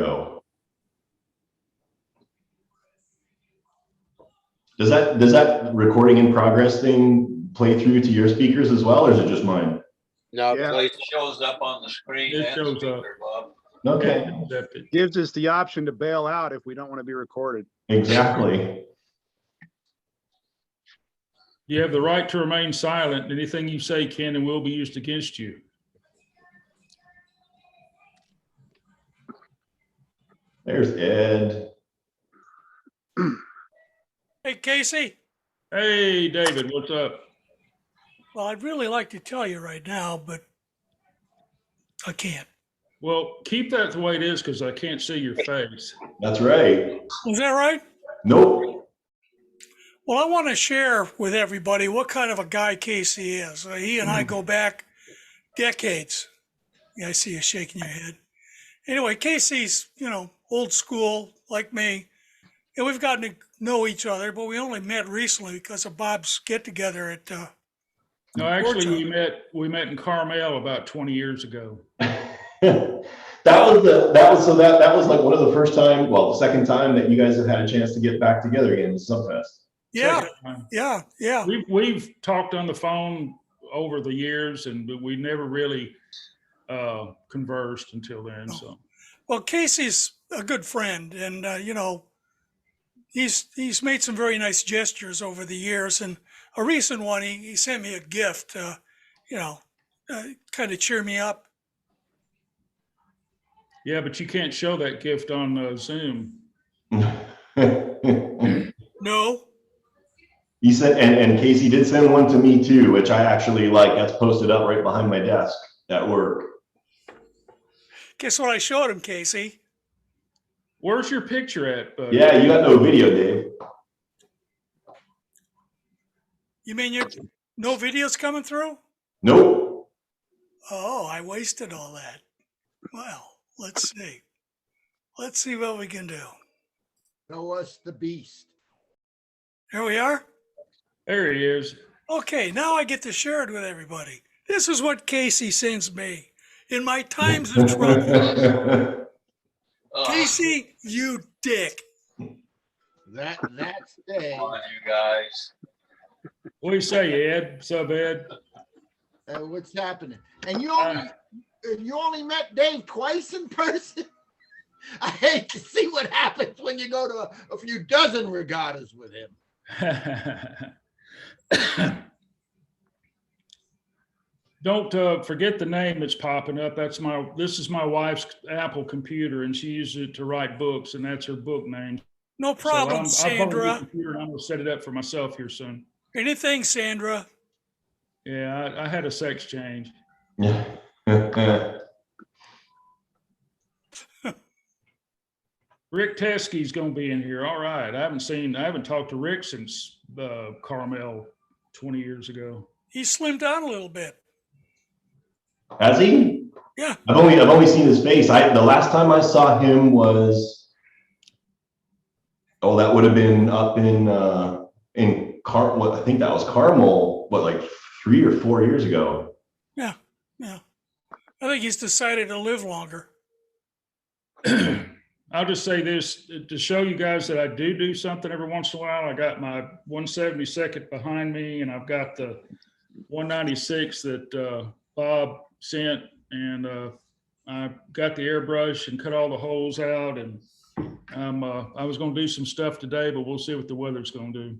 go. Does that recording in progress thing play through to your speakers as well, or is it just mine? No, Yeah. it shows up on the screen. It and shows speaker, Bob. Okay, Gives us the option to bail out if we don't want to be recorded. exactly. You have the right to remain silent. Anything you say can and will be used against you. There's Ed. Hey, Casey. Hey, David, what's up? Well, I'd really like to tell you right now, but I can't. Well, keep that the way it is because I can't see your face. That's right. Is that right? Nope. Well, I want to share with everybody what kind of a guy Casey is. He and I go back decades. Yeah, I see you shaking your head. Anyway, Casey's, old school like me. And we've gotten to know each other, but we only met recently because of Bob's get together at No, actually, we met in Carmel about 20 years ago. that was like one of the first time, well, the second time that you guys have had a chance to get back together again, Subfest. Yeah. We've talked on the phone over the years, and we never really conversed until then. No. So, well, Casey's a good friend, and he's made some very nice gestures over the years. And a recent one, he sent me a gift, kind of cheer me up. yeah, but you can't show that gift on Zoom. No. He said, and Casey did send one to me too, which I actually like. That's posted up right behind my desk at work. Guess what I showed him, Casey? Where's your picture at, buddy? Yeah, you got no video, Dave. You mean no videos coming through? Nope. Oh, I wasted all that. Well, let's see. Let's see what we can do. Show us the beast. Here we are. There he is. Okay, now I get to share it with everybody. This is what Casey sends me in my times of trouble. Casey, you dick. That's Come on, you guys. What do you say, Ed? What's up, Ed? what's happening. And you only met Dave twice in person. I hate to see what happens when you go to a few dozen regattas with him. Don't forget the name that's popping up. This is my wife's Apple computer, and she uses it to write books, and that's her book name. No problem, So I'm Sandra. computer, and I'm gonna set it up for myself here soon. Anything, Sandra. Yeah, I had a sex change. Rick Teskey's gonna be in here. All right. I haven't talked to Rick since Carmel 20 years ago. He slimmed down a little bit. Has he? Yeah. I've only seen his face. The last time I saw him was, that would have been up in I think that was Carmel, like 3 or 4 years ago. Yeah. I think he's decided to live longer. I'll just say this to show you guys that I do something every once in a while. I got my 172nd behind me, and I've got the 196 that Bob sent, and I got the airbrush and cut all the holes out, and I was going to do some stuff today, but we'll see what the weather's going to do.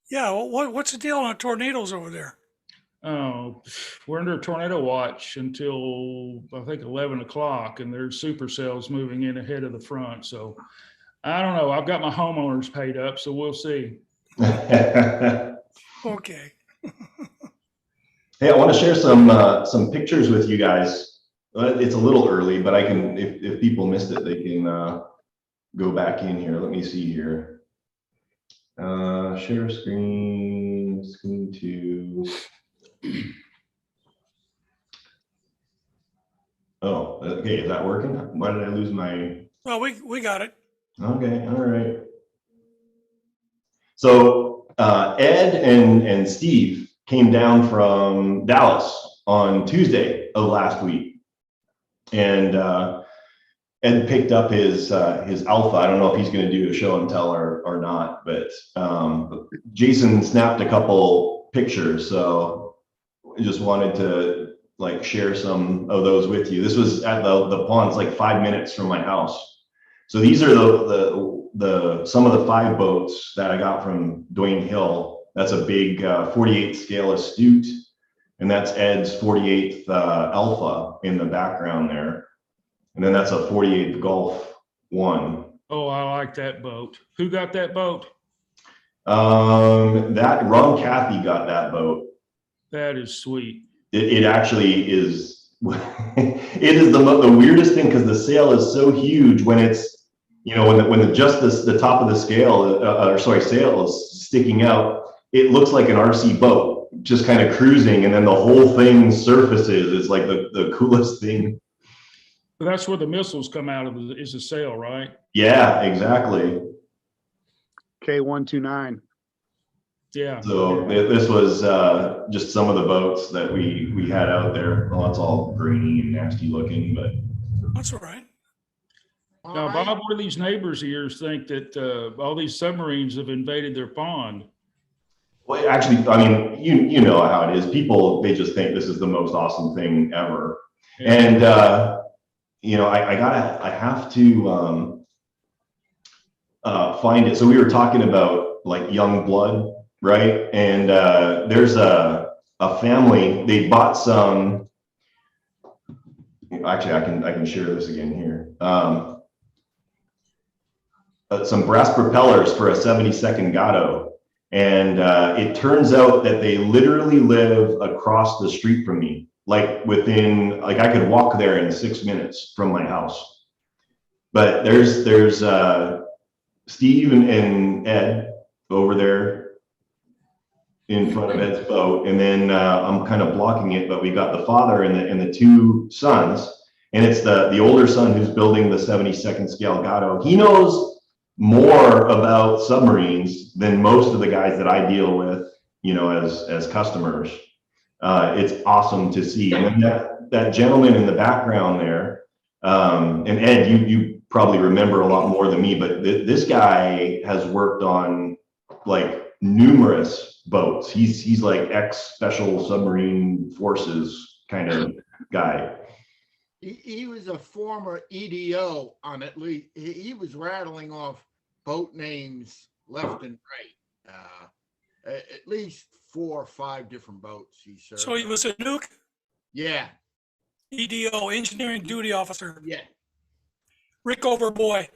Yeah, well, what's the deal on tornadoes over there? Oh, we're under a tornado watch until I think 11 o'clock, and there's supercells moving in ahead of the front. So I don't know. I've got my homeowners paid up, so we'll see. Okay. Hey, I want to share some pictures with you guys. It's a little early, but I can, if people missed it, they can go back in here. Let me see here. Share screen 2. Oh, okay. Is that working? Why did I lose my? Well, we got it. Okay. All right. So Ed and Steve came down from Dallas on Tuesday of last week, and Ed picked up his Alpha. I don't know if he's going to do a show and tell or not, but Jason snapped a couple pictures, so I just wanted to like share some of those with you. This was at the pond. It's like 5 minutes from my house. So these are the some of the 5 boats that I got from Dwayne Hill. That's a big 48 scale Astute, and that's Ed's 48th Alpha in the background there. And then that's a 48th Gulf 1. Oh, I like that boat. Who got that boat? That Ron Cathy got that boat. That is sweet. It actually is. It is the weirdest thing because the sail is so huge when it's, you know, when just the top of the scale sail is sticking out. It looks like an RC boat just kind of cruising, and then the whole thing surfaces. It's like the coolest thing. But that's where the missiles come out of, is the sail, right? Yeah, exactly. K129. Yeah. So this was just some of the boats that we had out there. Well, it's all grainy and nasty looking, but That's all right. Now, All right. Bob, what do these neighbors of yours think that all these submarines have invaded their pond? well, actually, I mean, you know how it is. People, they just think this is the most awesome thing ever. And you know, I have to find it. So we were talking about like young blood, right? And there's a family. They bought some. Actually, I can share this again here. Some brass propellers for a 72nd Gatto, and it turns out that they literally live across the street from me. Like within, like I could walk there in 6 minutes from my house. But there's Steve and Ed over there in front of Ed's boat, and then I'm kind of blocking it, but we got the father and the 2 sons, and it's the older son who's building the 72nd scale Gatto. He knows more about submarines than most of the guys that I deal with, you know, as customers. It's awesome to see. And then that gentleman in the background there, and Ed, you probably remember a lot more than me, but this guy has worked on like numerous boats. He's like ex-special submarine forces kind of guy. He was a former EDO on at least, he was rattling off boat names left and right. At least 4 or 5 different boats he served. So he was a nuke, Yeah, EDO, engineering duty officer, yeah, Rick Overboy.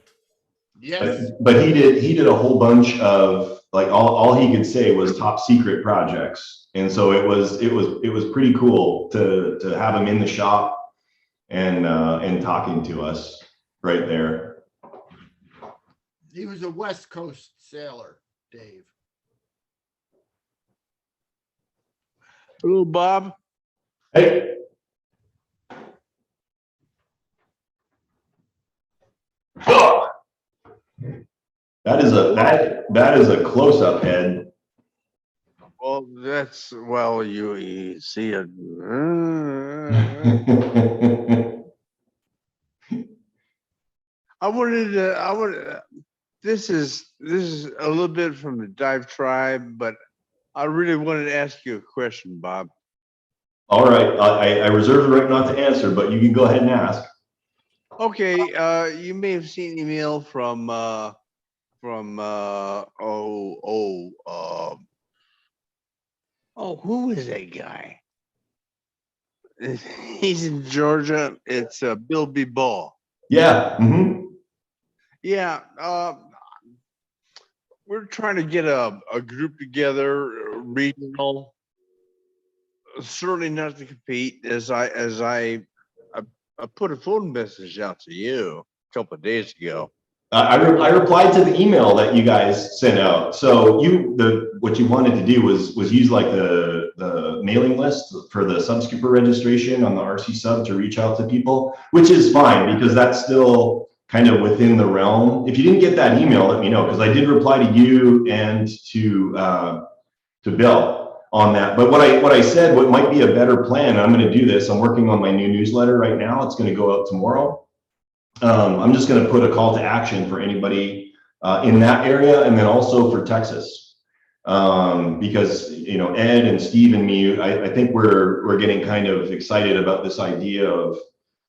yes. But he did a whole bunch of like all he could say was top secret projects, and so it was pretty cool to have him in the shop and talking to us right there. He was a West Coast sailor, Dave. Hello, Bob. Hey. Oh! That is a close-up head. Well, you see it. This is a little bit from the DiveTribe, but I really wanted to ask you a question, Bob. All right, I reserve the right not to answer, but you can go ahead and ask. Okay, you may have seen an email from who is that guy? He's in Georgia. It's Bill B. Ball. Yeah. Mm-hmm. Yeah. We're trying to get a group together, regional. Certainly not to compete. As I put a phone message out to you a couple of days ago. I replied to the email that you guys sent out. So what you wanted to do was use like the mailing list for the subskipper registration on the RC sub to reach out to people, which is fine because that's still kind of within the realm. If you didn't get that email, let me know, because I did reply to you and to Bill on that. But what I said, what might be a better plan, I'm going to do this. I'm working on my new newsletter right now. It's going to go out tomorrow. I'm just going to put a call to action for anybody in that area, and then also for Texas, because you know, Ed and Steve and me, I think we're getting kind of excited about this idea of,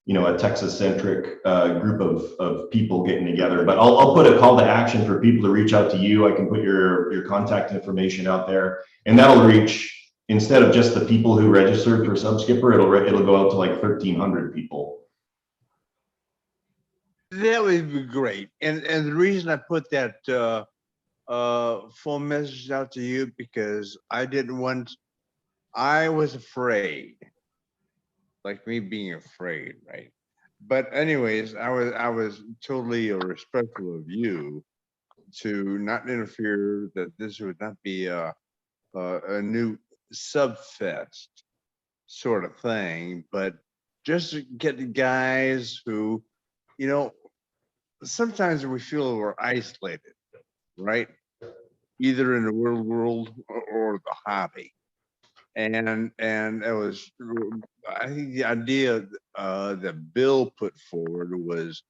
you know, a Texas-centric group of people getting together. But I'll put a call to action for people to reach out to you. I can put your contact information out there, and that'll reach, instead of just the people who registered for Subskipper, it'll go out to like 1,300 people. That would be great. And the reason I put that phone message out to you, because I was afraid, like me being afraid, right? But anyways, I was totally respectful of you to not interfere, that this would not be a new subfest sort of thing, but just to get the guys who, you know, sometimes we feel we're isolated, right? Either in the real world or the hobby. And it was, I think the idea that Bill put forward was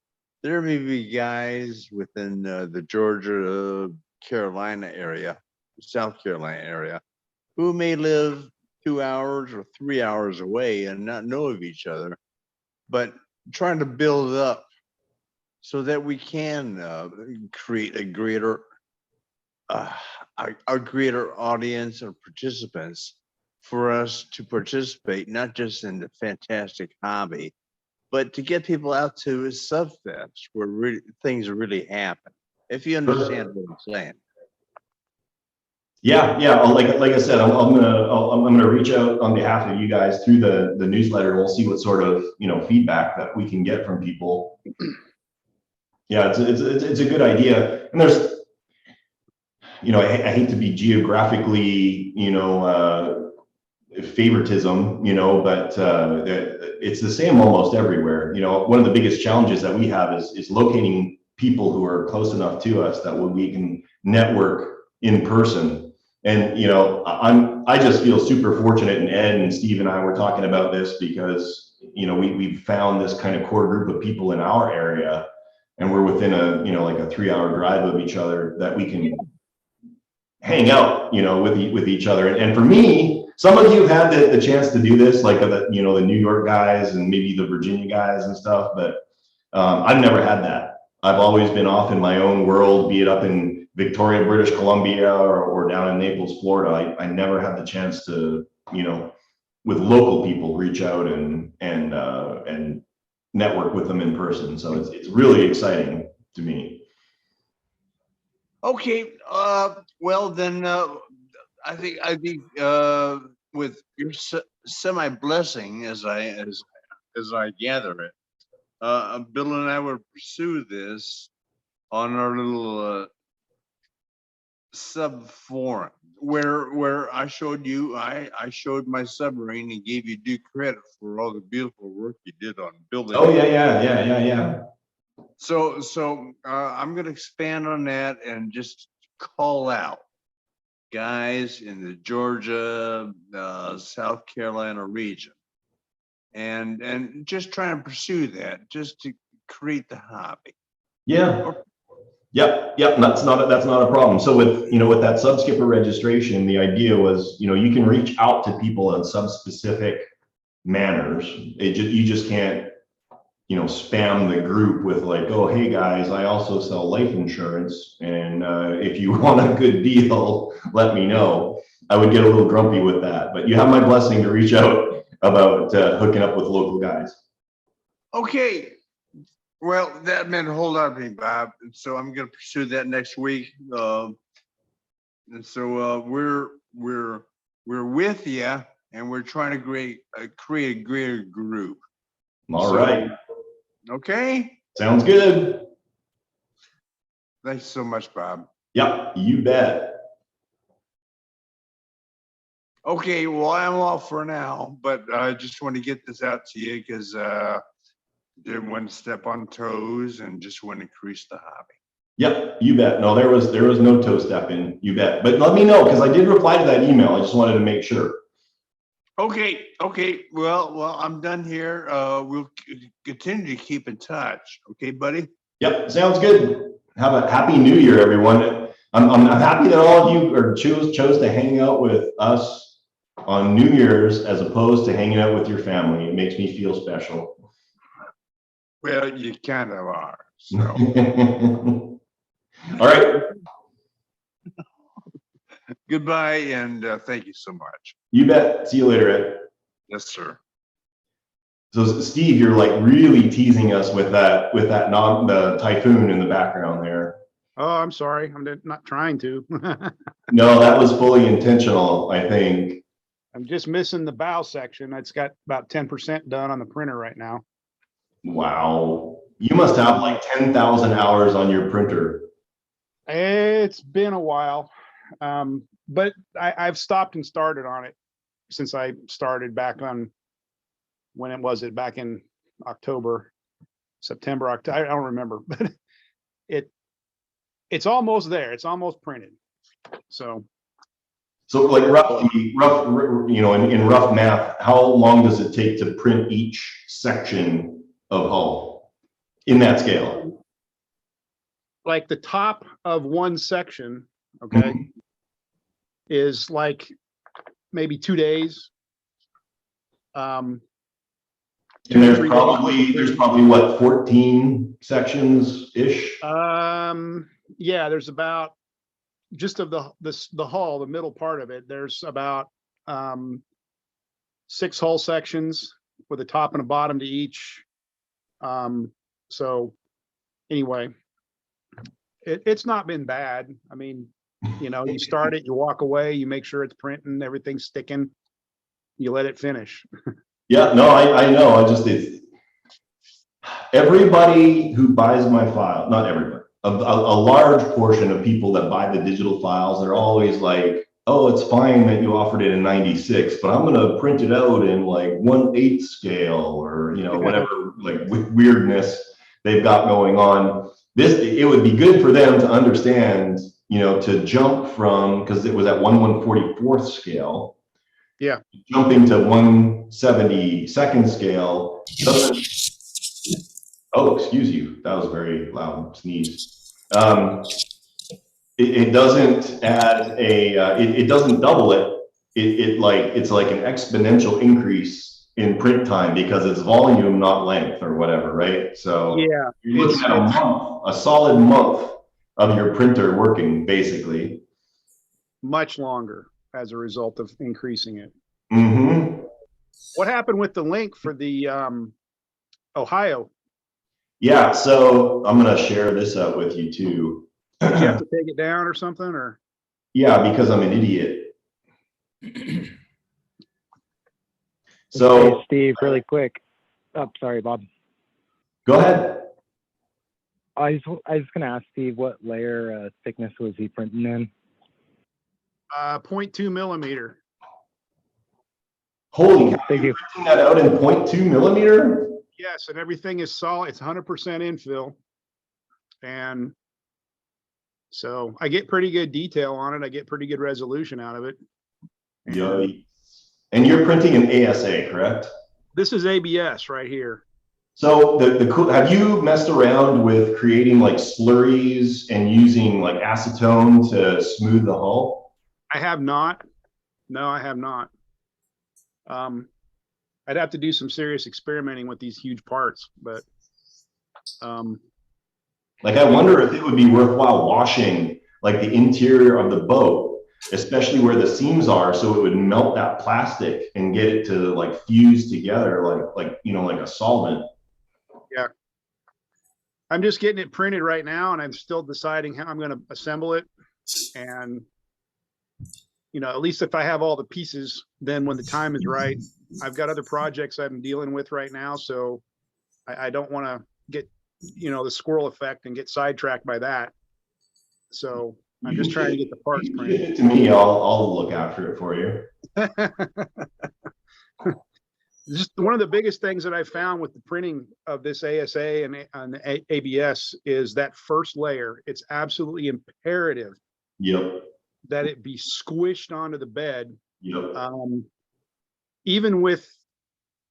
there may be guys within the Georgia, Carolina area, South Carolina area, who may live 2 hours or 3 hours away and not know of each other, but trying to build up so that we can create a greater audience of participants for us to participate, not just in the fantastic hobby, but to get people out to Subfest where things really happen. If you understand what I'm saying. Yeah, yeah. Like I said, I'm gonna reach out on behalf of you guys through the newsletter. We'll see what sort of, you know, feedback that we can get from people. Yeah, it's a good idea. And there's, you know, I hate to be geographically, you know, favoritism, you know, but it's the same almost everywhere. You know, one of the biggest challenges that we have is locating people who are close enough to us that we can network in person. And, you know, I just feel super fortunate, and Ed and Steve and I were talking about this because, you know, we've found this kind of core group of people in our area, and we're within a, you know, like a 3-hour drive of each other, that we can hang out, you know, with each other. And for me, some of you have had the chance to do this, like the, you know, the New York guys and maybe the Virginia guys and stuff, but I've never had that. I've always been off in my own world, be it up in Victoria, British Columbia, or down in Naples, Florida. I never had the chance to, you know, with local people, reach out and network with them in person. So it's really exciting to me. Okay, well then, I think with your semi blessing, as I gather it, Bill and I will pursue this on our little sub forum where I showed you, I showed my submarine and gave you due credit for all the beautiful work you did on building. Oh yeah. So I'm going to expand on that and just call out guys in the Georgia, South Carolina region, and just try and pursue that, just to create the hobby. Yeah. Yep. That's not a problem. So with, you know, with that Subskipper registration, the idea was, you know, you can reach out to people in some specific manners. You just can't, you know, spam the group with like, oh, hey guys, I also sell life insurance, and if you want a good deal, let me know. I would get a little grumpy with that, but you have my blessing to reach out about hooking up with local guys. Okay. Well, that meant a whole lot to me, Bob. And so I'm going to pursue that next week. And so we're with you, and we're trying to create a greater group. All right. Okay. Sounds good. Thanks so much, Bob. Yep, you bet. Okay, well, I'm off for now, but I just want to get this out to you because didn't want to step on toes and just want to increase the hobby. Yep, you bet. No, there was no toe stepping. You bet. But let me know, because I did reply to that email. I just wanted to make sure. Okay, okay. Well, I'm done here. We'll continue to keep in touch. Okay, buddy? Yep, sounds good. Have a happy new year, everyone. I'm happy that all of you chose to hang out with us on New Year's as opposed to hanging out with your family. It makes me feel special. Well, you kind of are. So. All right. Goodbye, and thank you so much. You bet. See you later, Ed. Yes, sir. So Steve, you're like really teasing us with the typhoon in the background there. Oh, I'm sorry. I'm not trying to. No, that was fully intentional, I think. I'm just missing the bow section. It's got about 10% done on the printer right now. Wow. You must have like 10,000 hours on your printer. It's been a while. But I've stopped and started on it since I started back on, when it was back in October, September, October, I don't remember, but it's almost there. It's almost printed. So like roughly, in rough math, how long does it take to print each section of hull in that scale? like the top of one section, okay, is like maybe 2 days. And there's probably what, 14 sections ish? Yeah, there's about, just of the hull, the middle part of it, there's about 6 hull sections with a top and a bottom to each. So anyway, it's not been bad. I mean, you start it, you walk away, you make sure it's printing, everything's sticking, you let it finish. Yeah, no, I know. Everybody who buys my file, not everybody, a large portion of people that buy the digital files, they're always like, oh, it's fine that you offered it in 96, but I'm going to print it out in like 1/8 scale or, whatever, like weirdness they've got going on. It would be good for them to understand, to jump from, because it was at 1/144th scale. Yeah. Jumping to 1/72nd scale doesn't, oh, excuse you, that was a very loud sneeze. It doesn't add it doesn't double it. It's like an exponential increase in print time because it's volume, not length or whatever, right? So yeah, you're looking at a solid month of your printer working, basically. much longer as a result of increasing it. Mm-hmm. What happened with the link for the Ohio? Yeah, so I'm gonna share this out with you too. Did you have to take it down or something, or? Yeah, because I'm an idiot. So hey, Steve, really quick. Oh, sorry, Bob. go ahead. I was gonna ask Steve what layer thickness was he printing in? 0.2 millimeter. Holy cow, Thank you're you. printing that out in 0.2 millimeter? Yes, and everything is solid. It's 100% infill. And so I get pretty good detail on it. I get pretty good resolution out of it. Yeah. And you're printing an ASA, correct? This is ABS right here. So have you messed around with creating like slurries and using like acetone to smooth the hull? I have not. No, I have not. I'd have to do some serious experimenting with these huge parts, but like I wonder if it would be worthwhile washing like the interior of the boat, especially where the seams are, so it would melt that plastic and get it to like fuse together like a solvent. yeah. I'm just getting it printed right now, and I'm still deciding how I'm going to assemble it. And at least if I have all the pieces, then when the time is right, I've got other projects I'm dealing with right now, so I don't want to get the squirrel effect and get sidetracked by that. So I'm just trying to get the parts printed. To me, I'll look after it for you. Just one of the biggest things that I found with the printing of this ASA and ABS is that first layer. It's absolutely imperative Yep. that it be squished onto the bed. Yep. even with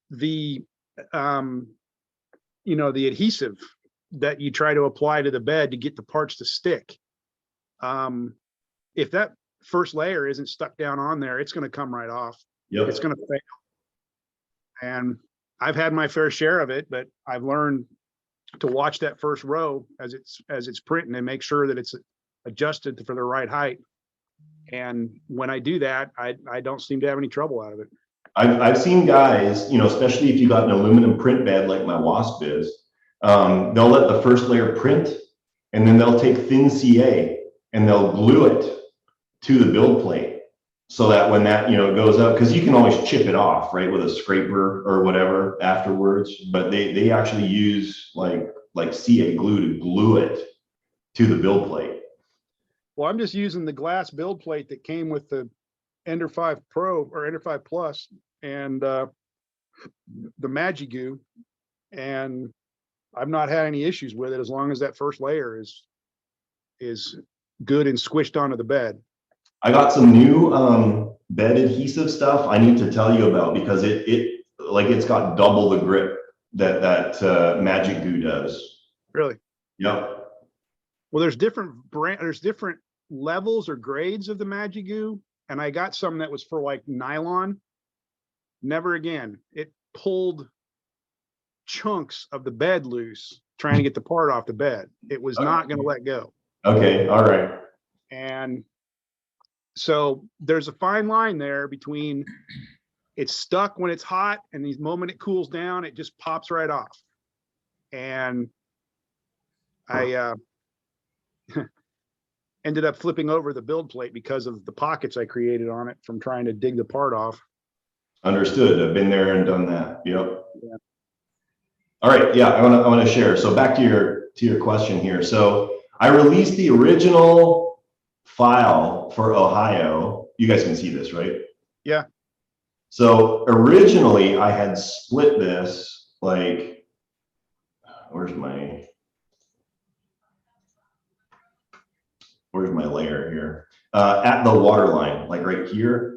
the, you know, the adhesive that you try to apply to the bed to get the parts to stick. If that first layer isn't stuck down on there, it's going to come right off. Yep. It's going to fail. And I've had my fair share of it, but I've learned to watch that first row as it's printing and make sure that it's adjusted for the right height. And when I do that, I don't seem to have any trouble out of it. I've seen guys, you know, especially if you got an aluminum print bed like my Wasp is, they'll let the first layer print, and then they'll take thin CA and they'll glue it to the build plate, so that when that, you know, goes up, because you can always chip it off, right, with a scraper or whatever afterwards, but they actually use like CA glue to glue it to the build plate. Well, I'm just using the glass build plate that came with the Ender 5 Pro or Ender 5 Plus and the Magigoo, and I've not had any issues with it as long as that first layer is good and squished onto the bed. I got some new bed adhesive stuff I need to tell you about, because it's got double the grip that Magigoo does. Really? Yep. Well, there's different levels or grades of the Magigoo, and I got some that was for like nylon. Never again. It pulled chunks of the bed loose trying to get the part off the bed. It was not going to let go. Okay. All right. And so there's a fine line there between it's stuck when it's hot, and the moment it cools down, it just pops right off. And I ended up flipping over the build plate because of the pockets I created on it from trying to dig the part off. Understood. I've been there and done that. Yep. Yeah. All right. Yeah, I want to share. So back to your question here. So I released the original file for Ohio. You guys can see this, right? Yeah. So originally I had split this, like, where's my layer here? At the water line, like right here.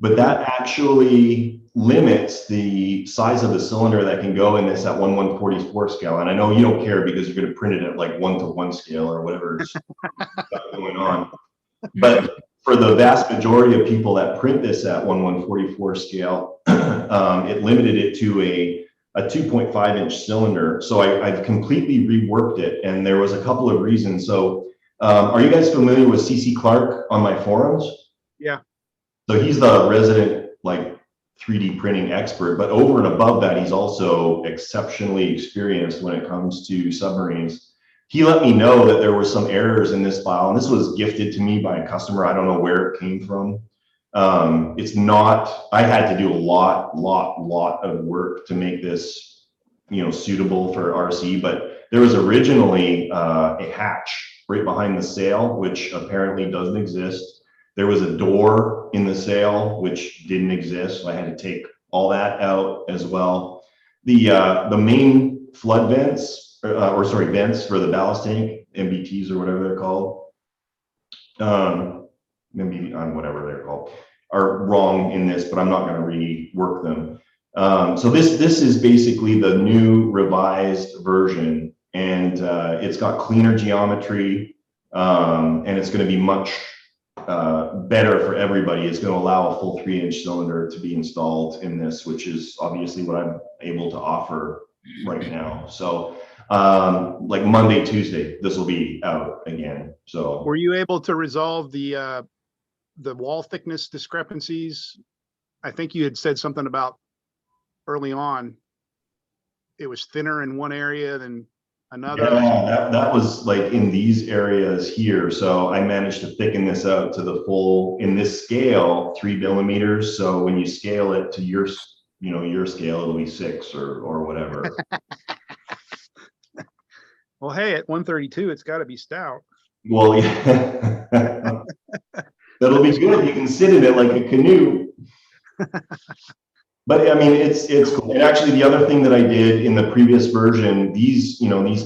But that actually limits the size of the cylinder that can go in this at 1/144 scale. And I know you don't care because you're going to print it at like 1:1 scale or whatever's going on. But for the vast majority of people that print this at 1/144 scale, it limited it to a 2.5-inch cylinder. So I've completely reworked it, and there was a couple of reasons. So are you guys familiar with CC Clark on my forums? Yeah. So he's the resident like 3D printing expert, but over and above that, he's also exceptionally experienced when it comes to submarines. He let me know that there were some errors in this file, and this was gifted to me by a customer. I don't know where it came from. It's not, I had to do a lot of work to make this, you know, suitable for RC, but there was originally a hatch right behind the sail, which apparently doesn't exist. There was a door in the sail, which didn't exist. So I had to take all that out as well. The main flood vents, vents for the ballast tank, MBTs or whatever they're called, whatever they're called, are wrong in this, but I'm not going to rework them. So this is basically the new revised version, and it's got cleaner geometry, and it's going to be much better for everybody. It's going to allow a full 3-inch cylinder to be installed in this, which is obviously what I'm able to offer right now. So like Monday, Tuesday, this will be out again. So Were you able to resolve the wall thickness discrepancies? I think you had said something about early on it was thinner in one area than another. yeah, that was like in these areas here. So I managed to thicken this out to the full, in this scale, 3 millimeters. So when you scale it to your scale, it'll be 6 or whatever. Well, hey, at 132, it's got to be stout. Well, yeah. That'll be good. You can sit in it like a canoe. But I mean, it's cool. And actually, the other thing that I did in the previous version, these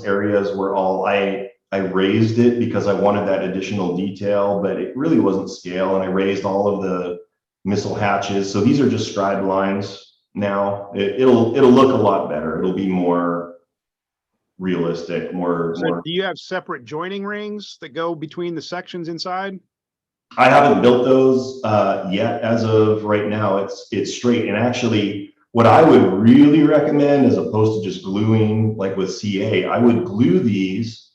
areas were all, I raised it because I wanted that additional detail, but it really wasn't scale. And I raised all of missile hatches. So these are just scribe lines now. It'll look a lot better. It'll be more realistic, more. So do you have separate joining rings that go between the sections inside? I haven't built those yet. As of right now, it's straight. And actually, what I would really recommend, as opposed to just gluing like with CA, I would glue these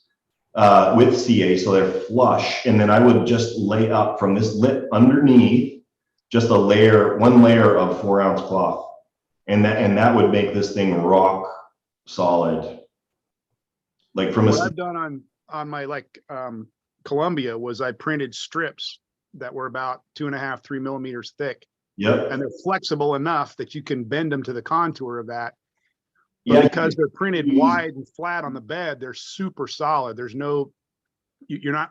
with CA so they're flush, and then I would just lay up from this lip underneath just a layer, one layer of 4-ounce cloth, and that would make this thing rock solid. Like from What I've done on my Columbia was I printed strips that were about 2.5, 3 millimeters thick. Yep. And they're flexible enough that you can bend them to the contour of that. But Yeah, because they're printed wide and flat on the bed, they're super solid. There's no, you're not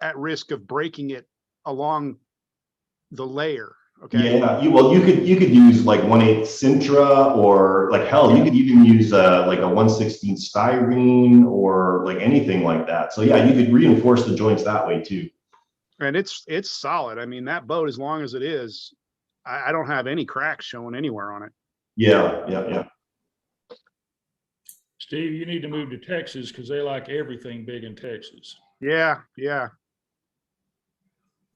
at risk of breaking it along the layer. Okay. Yeah, you could use like 1/8 Sintra, or like hell, you could even use like a 1/16 styrene or like anything like that. So yeah, you could reinforce the joints that way too. And it's solid. I mean, that boat, as long as it is, I don't have any cracks showing anywhere on it. Yeah. Steve, you need to move to Texas because they like everything big in Texas. Yeah.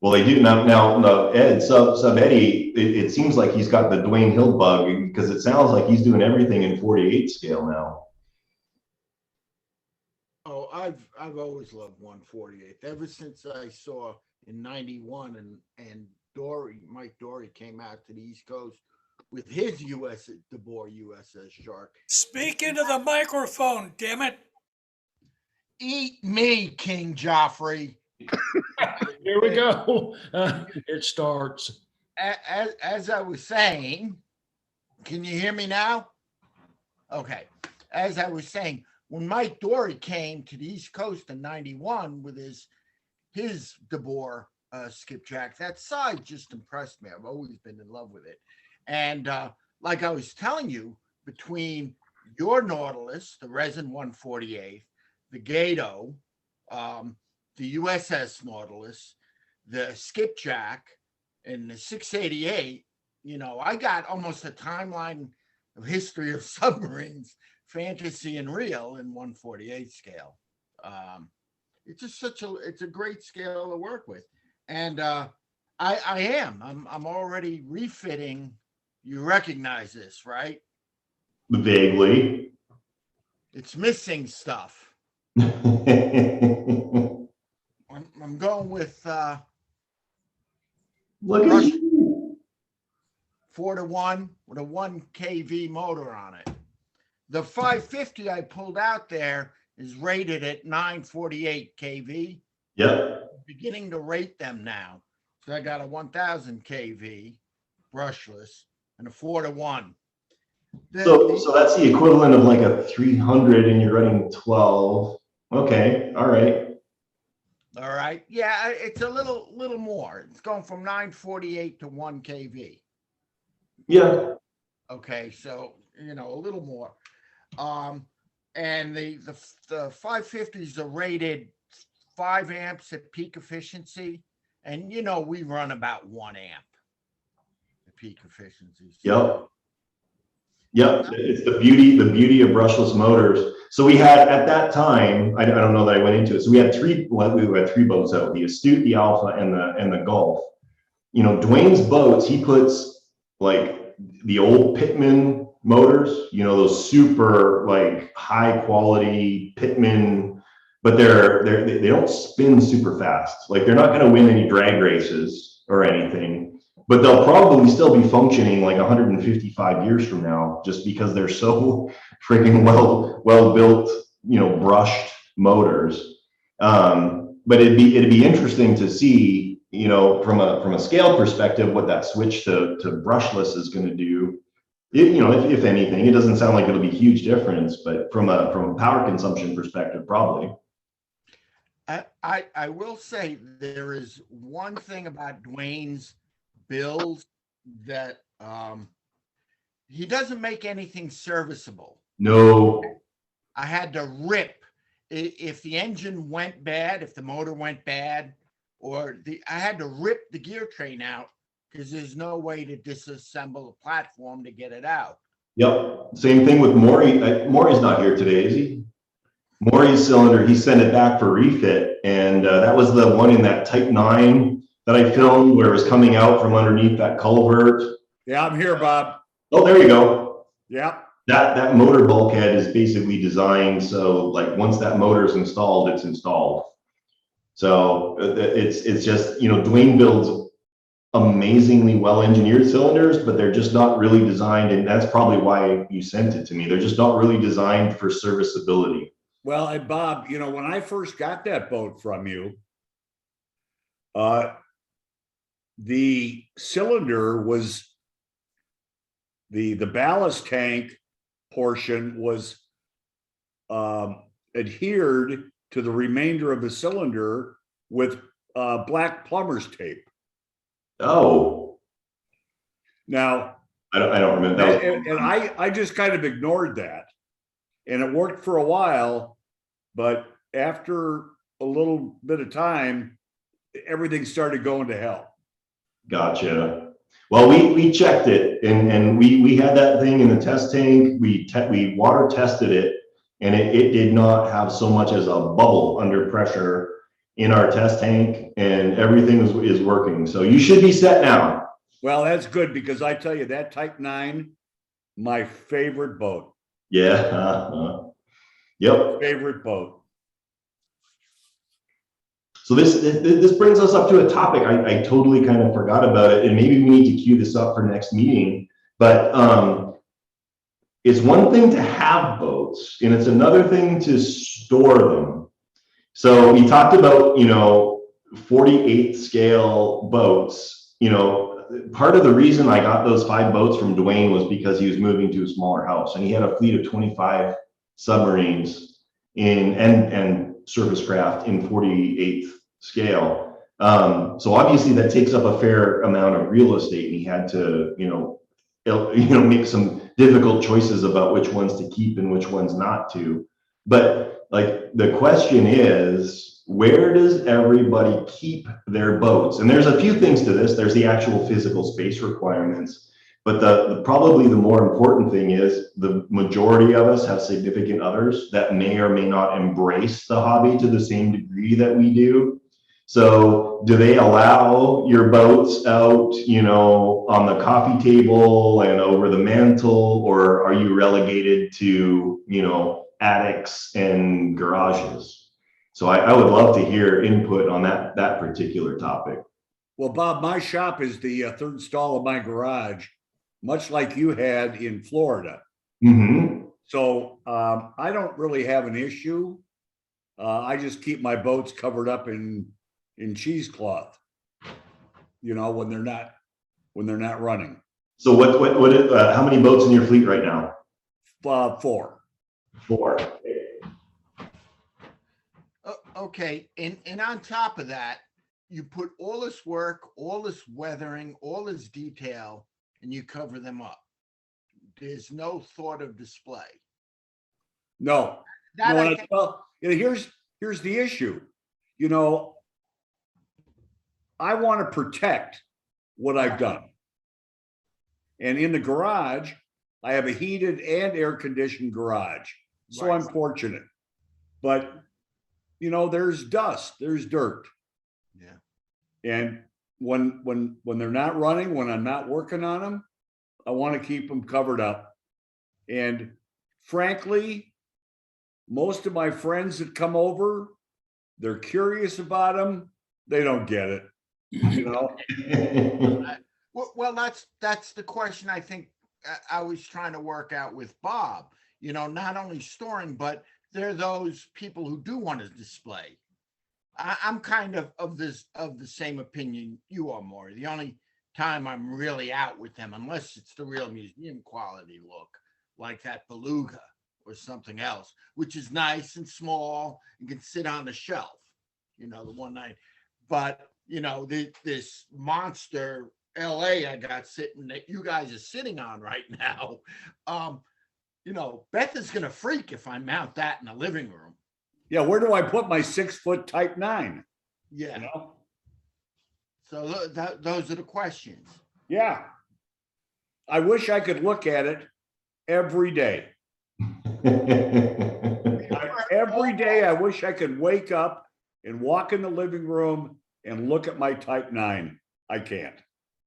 Well, they do now. Ed, sub Eddie, it seems like he's got the Dwayne Hill bug, because it sounds like he's doing everything in 48 scale now. Oh, I've always loved 148. Ever since I saw in '91 and Mike Dory came out to the East Coast with his DeBoer USS Shark. Speak into the microphone, damn it. Eat me, King Joffrey. Here we go. It starts. As I was saying, can you hear me now? Okay. As I was saying, when Mike Dory came to the East Coast in '91 with his DeBoer skipjack, that side just impressed me. I've always been in love with it. And like I was telling you, between your Nautilus, the resin 148, the Gato, the USS Nautilus, the skipjack, and the 688, I got almost a timeline of history of submarines, fantasy and real, in 148 scale. It's just it's a great scale to work with. And I'm already refitting. You recognize this, right? Vaguely. It's missing stuff. I'm going with Look at you. 4-to-1 with a 1 kV motor on it. The 550 I pulled out there is rated at 948 kV. Yep. Beginning to rate them now. So I got a 1000 kV brushless and a 4-to-1. So that's the equivalent of like a 300, and you're running 12. Okay. All right. All right. Yeah, it's a little more. It's going from 948 to 1 kV. Yeah. Okay, so a little more. And the 550s are rated 5 amps at peak efficiency, and we run about 1 amp at peak efficiency. Yep. It's the beauty of brushless motors. So we had, at that time, I don't know that I went into it. So we had three boats out: the Astute, the Alpha, and the Gulf. Dwayne's boats, he puts like the old Pitman motors, those super like high quality Pitman, but they don't spin super fast. Like, they're not going to win any drag races or anything, but they'll probably still be functioning like 155 years from now, just because they're so freaking well built, brushed motors. But it'd be interesting to see, from a scale perspective, what that switch to brushless is going to do. If anything, it doesn't sound like it'll be a huge difference, but from a power consumption perspective, probably. I will say there is one thing about Dwayne's builds that he doesn't make anything serviceable. No. I had to rip if the engine went bad, if the motor went bad, I had to rip the gear train out because there's no way to disassemble a platform to get it out. Yep, same thing with Maury. Maury's not here today, is he? Maury's cylinder, he sent it back for refit, and that was the one in that Type 9 that I filmed where it was coming out from underneath that culvert. Yeah, I'm here, Bob. Oh, there you go. Yep. That motor bulkhead is basically designed so like once that motor is installed, it's installed. So it's just, you know, Dwayne builds amazingly well-engineered cylinders, but they're just not really designed, and that's probably why you sent it to me. They're just not really designed for serviceability. Well, and Bob, you know, when I first got that boat from you, the cylinder was the ballast tank portion was adhered to the remainder of the cylinder with black plumber's tape. Oh, Now, I don't remember that. and I just kind of ignored that, and it worked for a while, but after a little bit of time, everything started going to hell. Gotcha. Well, we checked it, and we had that thing in the test tank. We water tested it, and it did not have so much as a bubble under pressure in our test tank, and everything is working. So you should be set now. Well, that's good, because I tell you, that Type 9, my favorite boat. Yeah. Yep. Favorite boat. So this brings us up to a topic. I totally kind of forgot about it, and maybe we need to queue this up for next meeting. But it's one thing to have boats, and it's another thing to store them. So we talked about, you know, 48th scale boats. You know, part of the reason I got those 5 boats from Dwayne was because he was moving to a smaller house, and he had a fleet of 25 submarines and surface craft in 48th scale. So obviously that takes up a fair amount of real estate, and he had to, make some difficult choices about which ones to keep and which ones not to. But like the question is, where does everybody keep their boats? And there's a few things to this. There's the actual physical space requirements, but probably the more important thing is the majority of us have significant others that may or may not embrace the hobby to the same degree that we do. So do they allow your boats out, you know, on the coffee table and over the mantle, or are you relegated to, you know, attics and garages? So I would love to hear input on that particular topic. Well, Bob, my shop is the third stall of my garage, much like you had in Florida. Mm-hmm. So I don't really have an issue. I just keep my boats covered up in cheesecloth, you know, when they're not running. So how many boats in your fleet right now? 4. 4. Okay, and on top of that, you put all this work, all this weathering, all this detail, and you cover them up. There's no thought of display. No. Well, here's the issue. You know, I want to protect what I've done. And in the garage, I have a heated and air-conditioned garage. So Right. I'm fortunate. But, you know, there's dust, there's dirt. Yeah. And when they're not running, when I'm not working on them, I want to keep them covered up. And frankly, most of my friends that come over, they're curious about them. They don't get it, you know? Well, that's the question I think I was trying to work out with Bob. You know, not only storing, but there are those people who do want to display. I'm kind of the same opinion you are, Maury. The only time I'm really out with them, unless it's the real museum quality look, like that Beluga or something else, which is nice and small and can sit on the shelf, you know, the one night. But, you know, this monster LA I got sitting that you guys are sitting on right now, you know, Beth is going to freak if I mount that in the living room. Yeah, where do I put my 6-foot Type 9? Yeah. You know? So those are the questions. Yeah. I wish I could look at it every day. Every day, I wish I could wake up and walk in the living room and look at my Type 9. I can't.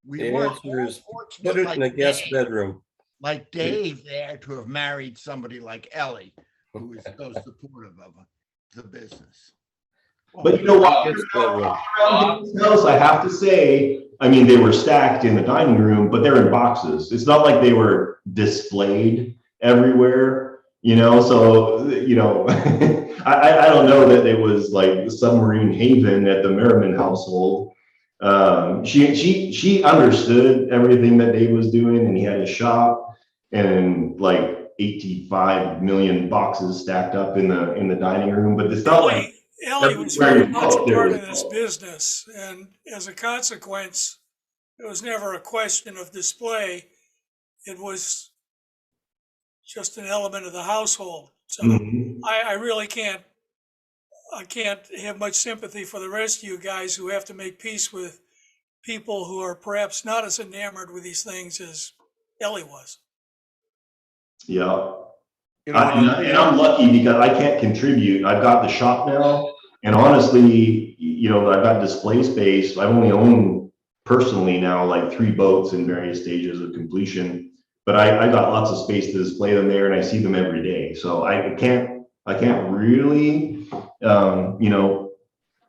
We The weren't answer is fortunate put it in the like guest Dave, bedroom. like Dave there to have married somebody like Ellie, who is so supportive of the business. But you know what? Guest bedroom. Around Dave's house, I have to say, I mean, they were stacked in the dining room, but they're in boxes. It's not like they were displayed everywhere, you know, so, you know, I don't know that it was like the submarine haven at the Merriman household. She understood everything that Dave was doing, and he had a shop and like 85 million boxes stacked up in the dining room, but it's not like Ellie was everywhere very you much a look, there part was of this business, and as a consequence, it was never a question of display. It was just an element of the household. So Mhm. I really can't have much sympathy for the rest of you guys who have to make peace with people who are perhaps not as enamored with these things as Ellie was. Yeah. You know, And I'm lucky because I can't contribute. I've got the shop now, and honestly, you know, I've got display space. I only own personally now like 3 boats in various stages of completion, but I got lots of space to display them there, and I see them every day. So I can't really, you know,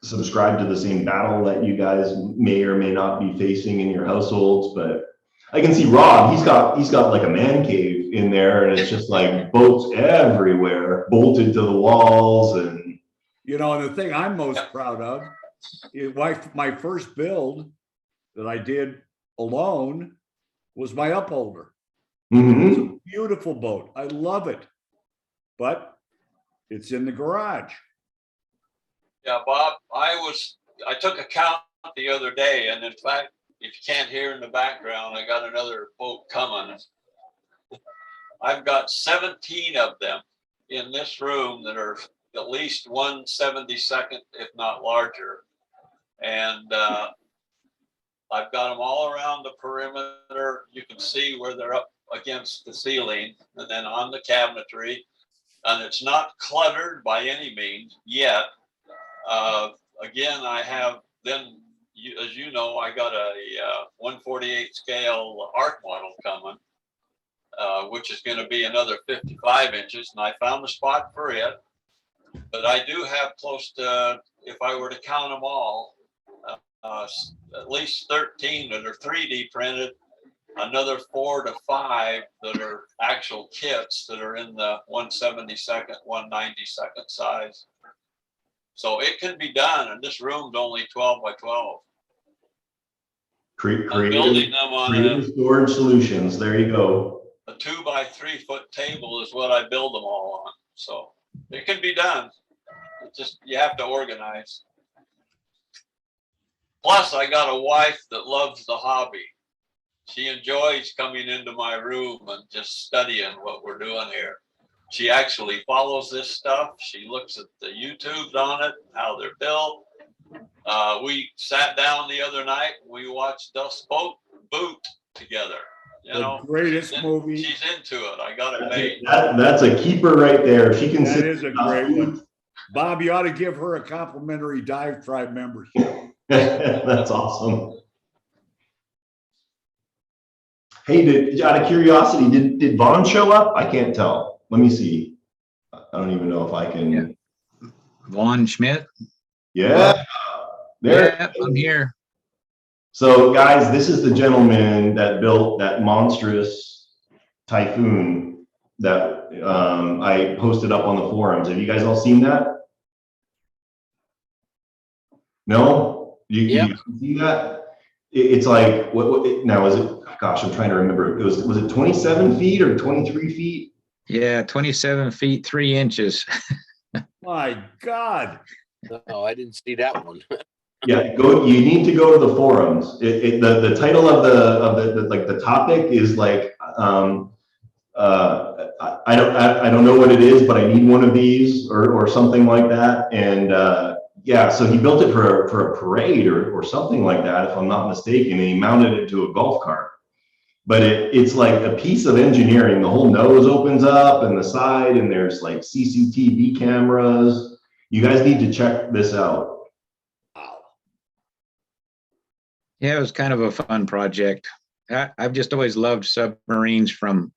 subscribe to the same battle that you guys may or may not be facing in your households, but I can see Rob, he's got like a man cave in there, and it's just like boats everywhere, bolted to the walls. And you know, and the thing I'm most proud of is my first build that I did alone was my upholder. Mhm. It's a beautiful boat. I love it, but it's in the garage. Yeah, Bob, I took a count the other day, and in fact, if you can't hear in the background, I got another boat coming. I've got 17 of them in this room that are at least 1/72, if not larger. And I've got them all around the perimeter. You can see where they're up against the ceiling and then on the cabinetry. And it's not cluttered by any means yet. Again, I have then, as you know, I got a 1/48 scale arc model coming, which is going to be another 55 inches. And I found a spot for it. But I do have close to, if I were to count them all, at least 13 that are 3D printed, another 4 to 5 that are actual kits that are in the 1/72, 1/92 size. So it can be done, and this room's only 12 by 12. I'm building them on creative storage solutions. There you go. a 2 by 3 foot table is what I build them all on. So it can be done. It's just, you have to organize. Plus, I got a wife that loves the hobby. She enjoys coming into my room and just studying what we're doing here. She actually follows this stuff. She looks at the YouTubes on it, how they're built. We sat down the other night. We watched Dust Boot together. You know, The greatest movie. She's into it. I got it made. That's a keeper right there. She can That sit. is a great one. Bob, you ought to give her a complimentary DiveTribe membership. That's awesome. Hey, out of curiosity, did Vaughn show up? I can't tell. Let me see. I don't even know if I can. Yeah. Vaughn Schmidt. Yeah, there. Yeah, I'm here. So guys, this is the gentleman that built that monstrous Typhoon that I posted up on the forums. Have you guys all seen that? No? You see that? It's like, now is it, gosh, I'm trying to remember. Was it 27 feet or 23 feet? Yeah, 27 feet, 3 inches. My God. No, I didn't see that one. Yeah, you need to go to the forums. The title of the like the topic is like I don't know what it is, but I need one of these or something like that. And yeah, so he built it for a parade or something like that, if I'm not mistaken. And he mounted it to a golf cart. But it's like a piece of engineering. The whole nose opens up and the side, and there's like CCTV cameras. You guys need to check this out. Yeah, it was kind of a fun project. I've just always loved submarines from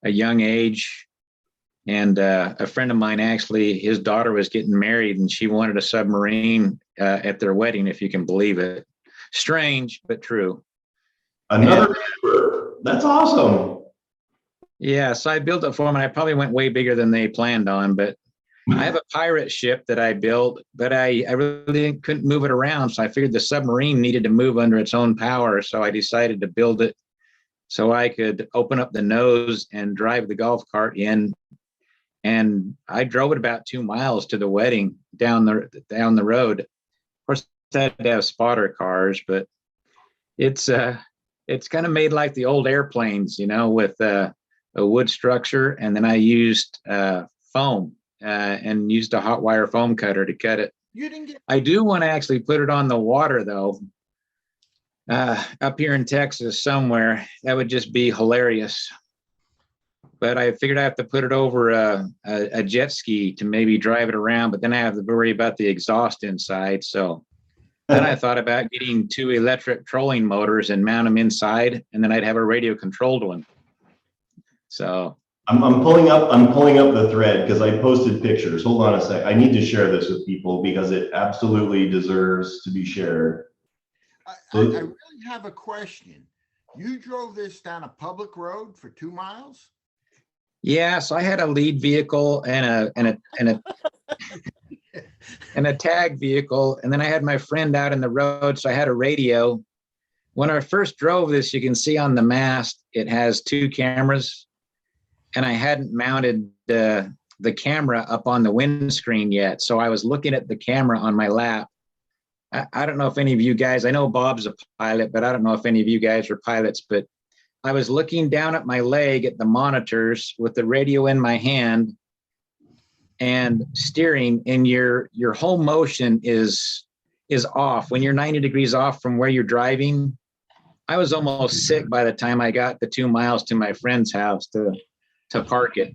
a young age. And a friend of mine, actually, his daughter was getting married and she wanted a submarine at their wedding, if you can believe it. Strange, but true. Another member. That's awesome. Yeah, so I built it for them, and I probably went way bigger than they planned on, but I have a pirate ship that I built, but I really couldn't move it around. So I figured the submarine needed to move under its own power. So I decided to build it so I could open up the nose and drive the golf cart in. And I drove it about 2 miles to the wedding down the road. Of course, I had to have spotter cars, but it's kind of made like the old airplanes, with a wood structure. And then I used foam and used a hot wire foam cutter to cut it. I do want to actually put it on the water, though, up here in Texas somewhere. That would just be hilarious. But I figured I have to put it over a jet ski to maybe drive it around, but then I have to worry about the exhaust inside. So then I thought about getting 2 electric trolling motors and mount them inside, and then I'd have a radio controlled one. So I'm pulling up the thread because I posted pictures. Hold on a sec. I need to share this with people because it absolutely deserves to be shared. I really have a question. You drove this down a public road for 2 miles? yeah, so I had a lead vehicle and a tag vehicle, and then I had my friend out in the road, so I had a radio. When I first drove this, you can see on the mast it has 2 cameras, and I hadn't mounted the camera up on the windscreen yet, so I was looking at the camera on my lap. I don't know if any of you guys, I know Bob's a pilot, but I don't know if any of you guys are pilots, but I was looking down at my leg at the monitors with the radio in my hand and steering, and your whole motion is off. When you're 90 degrees off from where you're driving, I was almost sick by the time I got the 2 miles to my friend's house to park it.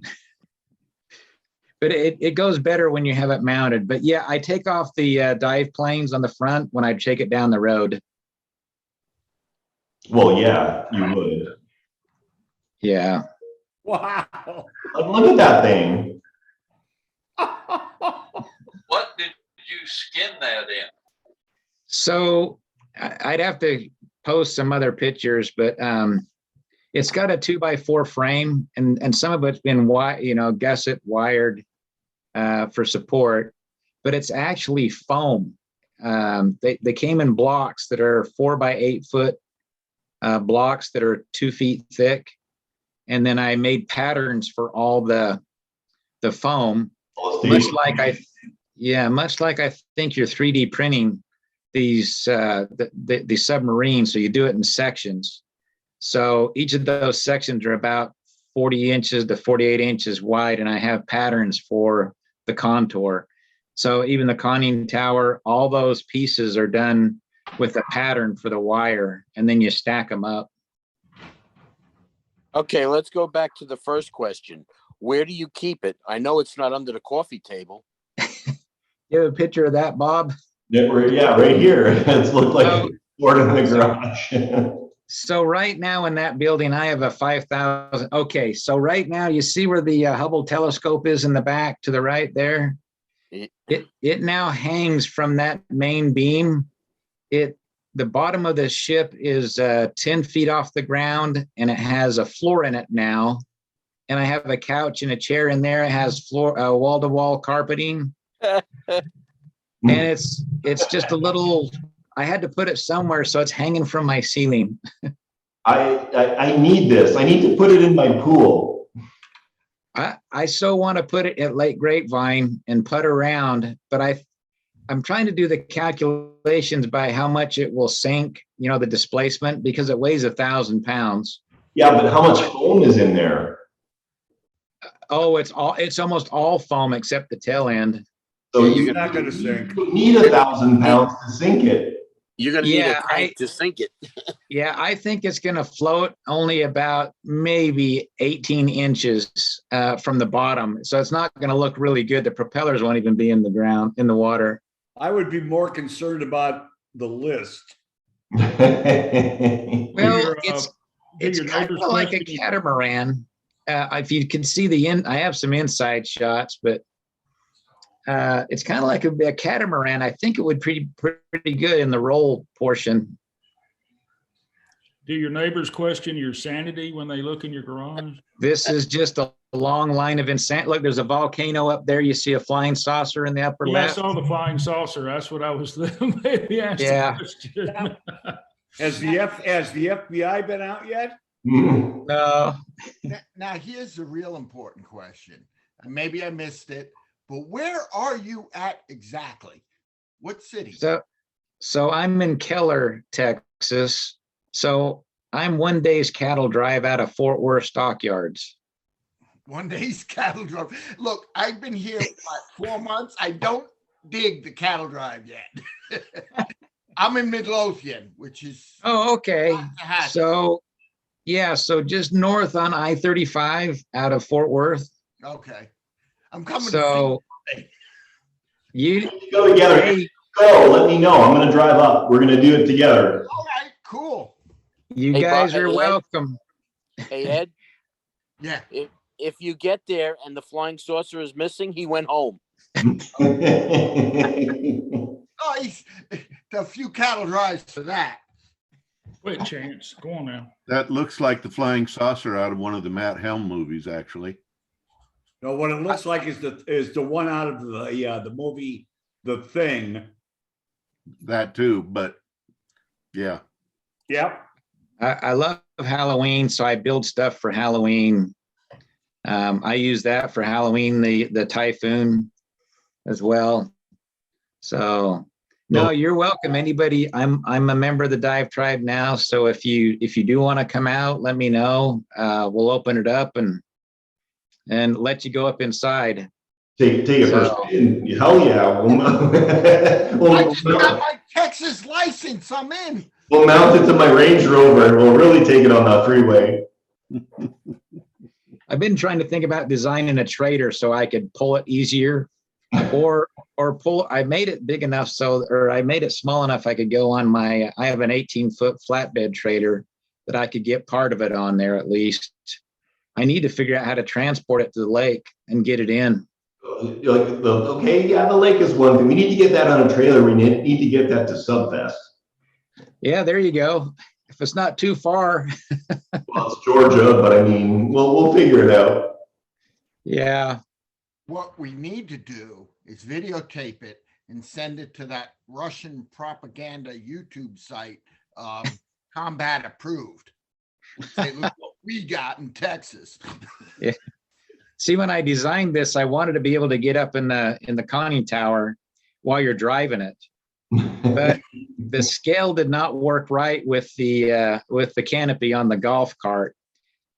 But it goes better when you have it mounted. But yeah, I take off the dive planes on the front when I take it down the road. Well, yeah, you would. Yeah. Wow. Look at that thing. What did you skin that in? So I'd have to post some other pictures, but it's got a 2x4 frame, and some of it's been gusset wired for support, but it's actually foam. They came in blocks that are 4x8 foot blocks that are 2 feet thick, and then I made patterns for all the foam, much like I think you're 3D printing these the submarines. So you do it in sections. So each of those sections are about 40 inches to 48 inches wide, and I have patterns for the contour. So even the conning tower, all those pieces are done with a pattern for the wire, and then you stack them up. Okay, let's go back to the first question. Where do you keep it? I know it's not under the coffee table. You have a picture of that, Bob? Yeah, right here. It's looked like stored in the garage. So right now in that building, I have a 5,000. Okay, so right now you see where the Hubble telescope is in the back to the right there? It now hangs from that main beam. The bottom of the ship is 10 feet off the ground, and it has a floor in it now. And I have a couch and a chair in there. It has wall-to-wall carpeting. And it's just a little, I had to put it somewhere, so it's hanging from my ceiling. I need this. I need to put it in my pool. I so want to put it at Lake Grapevine and putt around, but I'm trying to do the calculations by how much it will sink, the displacement, because it weighs 1,000 pounds. Yeah, but how much foam is in there? Oh, it's almost all foam except the tail end. So Yeah, you you're not gonna sink. need 1,000 pounds to sink it. You're gonna need a Yeah, tank to sink it. Yeah, I think it's going to float only about maybe 18 inches from the bottom. So it's not going to look really good. The propellers won't even be in the ground, in the water. I would be more concerned about the list. Well, your, it's do your kind neighbor's of like a question- catamaran. If you can see I have some inside shots, but it's kind of like a catamaran. I think it would pretty good in the roll portion. Do your neighbors question your sanity when they look in your garage? This is just a long line of insanity. Look, there's a volcano up there. You see a flying saucer in the upper Yeah, I left. saw the flying saucer. That's what I was maybe asking. Yeah. Question. Has the FBI been out yet? No. Now, here's the real important question. And maybe I missed it, but where are you at exactly? What city? So I'm in Keller, Texas. So I'm one day's cattle drive out of Fort Worth stockyards. One day's cattle drive. Look, I've been here for 4 months. I don't dig the cattle drive yet. I'm in Midlothian, which is. Oh, okay. Hatchet. So, yeah, so just north on I-35 out of Fort Worth. Okay. I'm coming. So you Go together. hey, Go. Let me know. I'm going to drive up. We're going to do it together. All right, cool. you Hey, guys Bob, are hey, Ed. welcome. Hey, Ed, Yeah. if you get there and the flying saucer is missing, he went home. Oh, he's a few cattle drives for that. Wait, Chance, go on now. That looks like the flying saucer out of one of the Matt Helm movies, actually. No, what it looks like is the one out of the movie The Thing. That too, but yeah. Yep. I love Halloween, so I build stuff for Halloween. I use that for Halloween, the Typhoon as well. So no, you're welcome. Anybody, I'm a member of the DiveTribe now. So if you do want to come out, let me know. We'll open it up and let you go up inside. Take it first. Hell yeah. I just got my Texas license. I'm in. We'll mount it to my Range Rover and we'll really take it on the freeway. I've been trying to think about designing a trailer so I could pull it easier, or I made it big enough or I made it small enough I could go on I have an 18-foot flatbed trailer that I could get part of it on there at least. I need to figure out how to transport it to the lake and get it in. Okay, yeah, the lake is one thing. We need to get that on a trailer. We need to get that to Subfest. Yeah, there you go. If it's not too far. Well, it's Georgia, but I mean, we'll figure it out. Yeah. What we need to do is videotape it and send it to that Russian propaganda YouTube site, Combat Approved. Say, look what we got in Texas. Yeah. See, when I designed this, I wanted to be able to get up in the conning tower while you're driving it. But the scale did not work right with the canopy on the golf cart.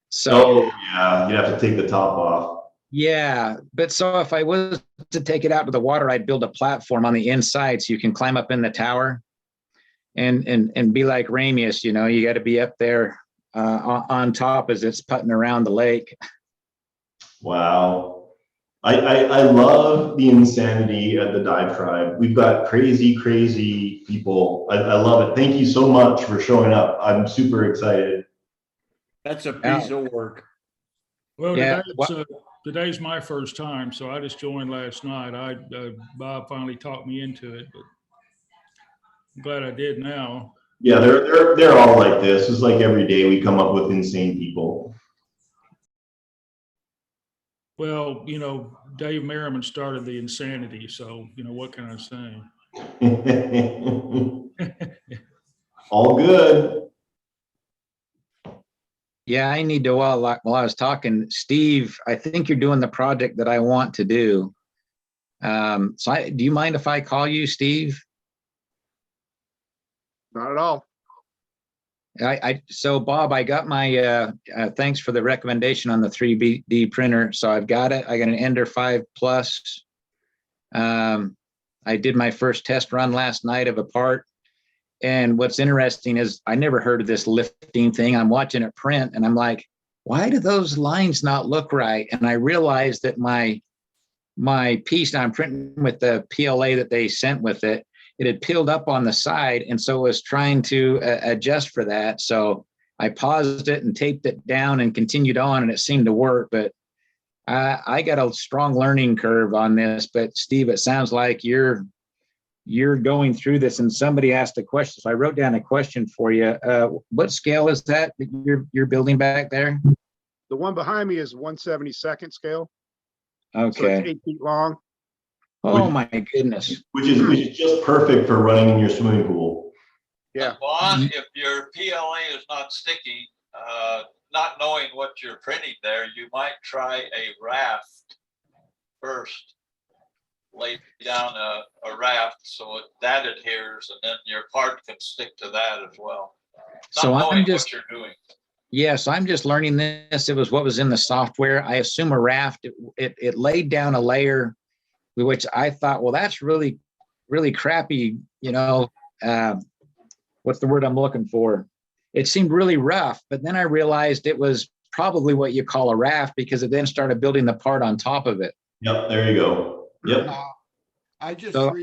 So yeah, you have to take the top off. Yeah, but so if I was to take it out to the water, I'd build a platform on the inside so you can climb up in the tower and be like Ramius, you got to be up there on top as it's putting around the lake. Wow. I love the insanity at the DiveTribe. We've got crazy people. I love it. Thank you so much for showing up. I'm super excited. That's a piece of work. Well, Yeah. today's my first time, so I just joined last night. Bob finally talked me into it, but I'm glad I did now. Yeah, they're all like this. It's like every day we come up with insane people. Well, Dave Merriman started the insanity, so what can I say? All good. Yeah, I need to, while I was talking, Steve, I think you're doing the project that I want to do. Do you mind if I call you Steve? Not at all. So Bob, I got my, thanks for the recommendation on the 3D printer. So I've got it. I got an Ender 5 Plus. I did my first test run last night of a part. And what's interesting is I never heard of this lifting thing. I'm watching it print and I'm like, why do those lines not look right? And I realized that my piece, now I'm printing with the PLA that they sent with it, it had peeled up on the side. And so I was trying to adjust for that. So I paused it and taped it down and continued on, and it seemed to work. But I got a strong learning curve on this. But Steve, it sounds like you're going through this, and somebody asked a question. So I wrote down a question for you. What scale is that you're building back there? The one behind me is 1/72nd scale. So Okay. it's 8 feet long. Oh my goodness. Which is just perfect for running in your swimming pool. Yeah. Vaughn, if your PLA is not sticky, not knowing what you're printing there, you might try a raft first. Lay down a raft so that adheres, and then your part can stick to that as well. So Not I'm knowing just, what you're doing. yes, I'm just learning this. It was what was in the software. I assume a raft, it laid down a layer, which I thought, well, that's really, really crappy. You know, what's the word I'm looking for? It seemed really rough, but then I realized it was probably what you call a raft because it then started building the part on top of it. Yep, there you go. Yep. I just So-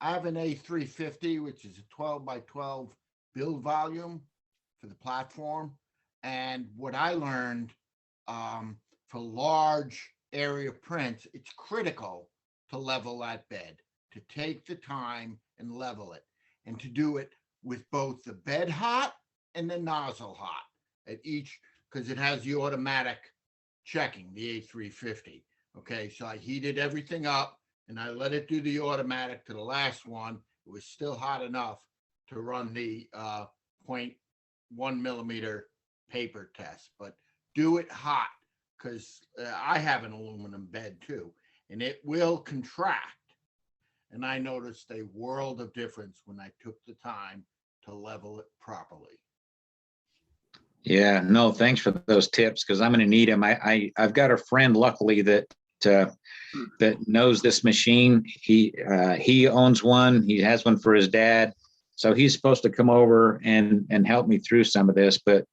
I have an A350, which is a 12 by 12 build volume for the platform. And what I learned for large area prints, it's critical to level that bed, to take the time and level it, and to do it with both the bed hot and the nozzle hot at each, because it has the automatic checking, the A350. Okay, so I heated everything up and I let it do the automatic to the last one. It was still hot enough to run the 0.1 millimeter paper test, but do it hot, because I have an aluminum bed too, and it will contract. And I noticed a world of difference when I took the time to level it properly. Yeah, no, thanks for those tips, because I'm going to need them. I've got a friend, luckily, that knows this machine. He owns one. He has one for his dad, so he's supposed to come over and help me through some of this. But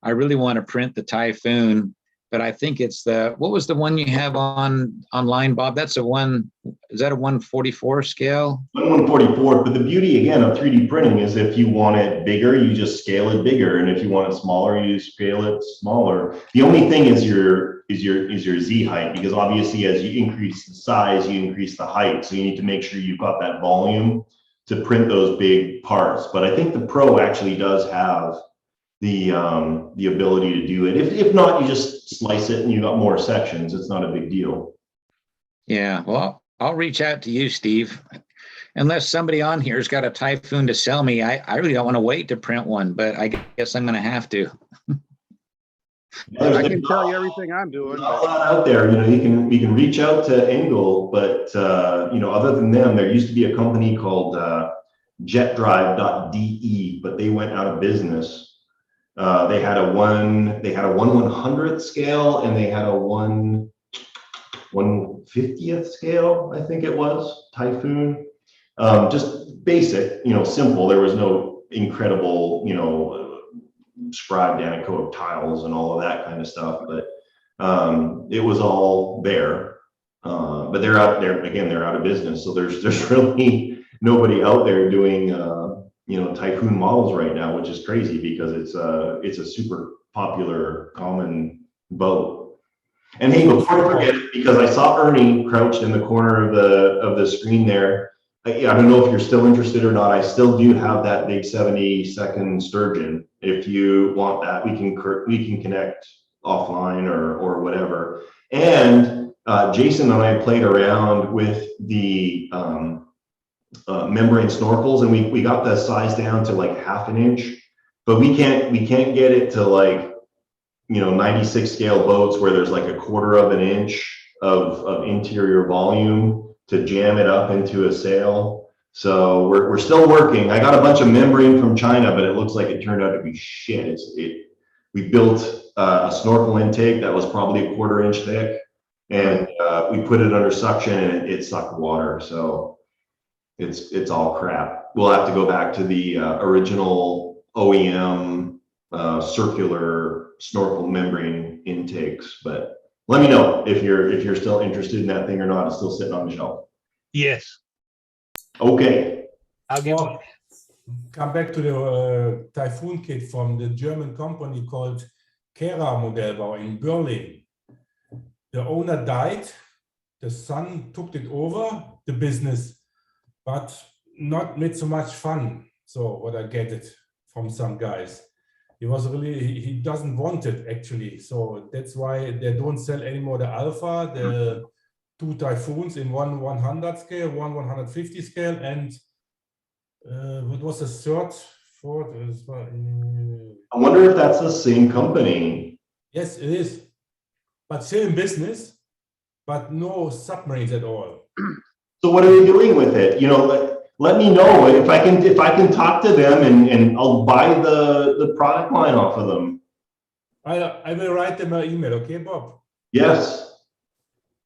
I really want to print the Typhoon. But I think it's what was the one you have online, Bob? Is that a 144 scale? 1/144, but the beauty again of 3D printing is if you want it bigger, you just scale it bigger, and if you want it smaller, you scale it smaller. The only thing is your Z height, because obviously as you increase the size, you increase the height. So you need to make sure you've got that volume to print those big parts. But I think the Pro actually does have the ability to do it. If not, you just slice it and you got more sections. It's not a big deal. Yeah, well, I'll reach out to you, Steve. Unless somebody on here has got a Typhoon to sell me, I really don't want to wait to print one, but I guess I'm going to have to. I can tell you everything I'm doing. Not a lot out there, you can reach out to Engel, but other than them, there used to be a company called JetDrive.de, but they went out of business. They had a 1/100th scale, and they had a 1/150th scale, I think it was, Typhoon. Just basic, simple. There was no incredible, scribed anechoic tiles and all of that kind of stuff, but it was all there. But they're out there again. They're out of business, so there's really nobody out there doing Typhoon models right now, which is crazy because it's a super popular common boat. And hey, before I forget, because I saw Ernie crouched in the corner of the screen there. I don't know if you're still interested or not. I still do have that big 72nd sturgeon. If you want that, we can connect offline or whatever. And Jason and I played around with the membrane snorkels, and we got the size down to like 1/2 inch, but we can't get it to like 96 scale boats where there's like 1/4 inch of interior volume to jam it up into a sail. So we're still working. I got a bunch of membrane from China, but it looks like it turned out to be shit. We built a snorkel intake that was probably a 1/4 inch thick, and we put it under suction and it sucked water. So it's all crap. We'll have to go back to the original OEM circular snorkel membrane intakes. But let me know if you're still interested in that thing or not. It's still sitting on the shelf. Yes. Okay. I'll get one. Come back to the Typhoon kit from the German company called Kera Modellbau in Berlin. The owner died. The son took it over, the business, but not with so much fun. So what I get it from some guys. He was really, he doesn't want it actually. So that's why they don't sell anymore the Alpha, the 2 Typhoons in one 100 scale, one 150 scale, and what was the third? Fourth? I wonder if that's the same company. Yes, it is. But still in business, but no submarines at all. So what are they doing with it? You know, let me know if I can talk to them and I'll buy the product line off of them. I will write them an email, okay, Bob? Yes.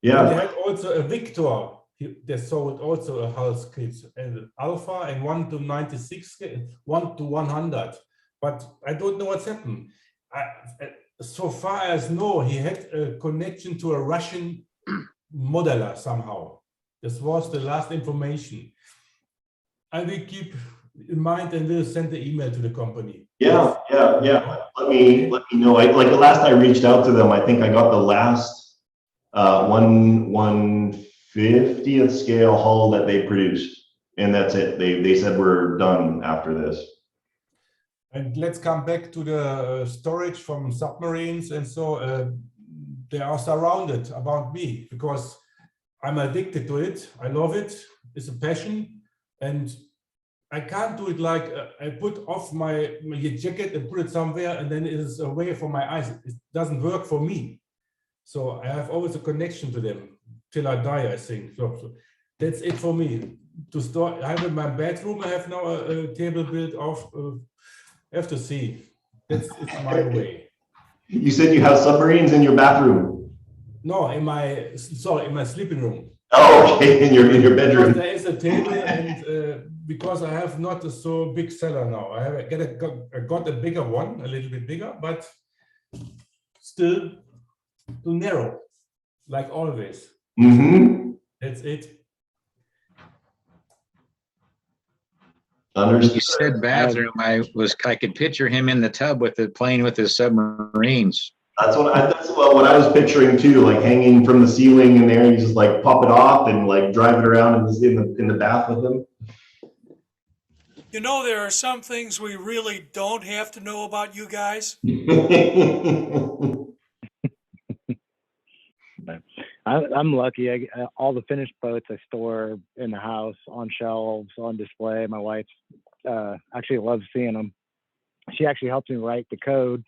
Yeah. And they had also a Victor. They sold also a hull kit and Alpha and 1 to 96, 1 to 100. But I don't know what's happened. So far as know, he had a connection to a Russian modeler somehow. This was the last information. I will keep in mind and will send the email to the company. Yeah. Let me know. Like the last I reached out to them, I think I got the last 1/50th scale hull that they produced, and that's it. They said we're done after this. And let's come back to the storage from submarines, and so they are surrounded about me because I'm addicted to it. I love it. It's a passion, and I can't do it like I put off my jacket and put it somewhere, and then it is away from my eyes. It doesn't work for me. So I have always a connection to them till I die, I think. So that's it for me. To store, I have in my bedroom, I have now a table built of, have to see. It's my way. You said you have submarines in your bathroom? No, in my sleeping room. Oh, okay, in your bedroom. Because there is a table, and because I have not a so big cellar now. I got a bigger one, a little bit bigger, but still too narrow, like always. Mm-hmm. That's it. When you said bathroom, I could picture him in the tub playing with his submarines. That's what I was picturing too, like hanging from the ceiling in there. You just like pop it off and like drive it around in the bath with him. You know, there are some things we really don't have to know about you guys. I'm lucky. All the finished boats I store in the house on shelves, on display. My wife actually loves seeing them. She actually helped me write the code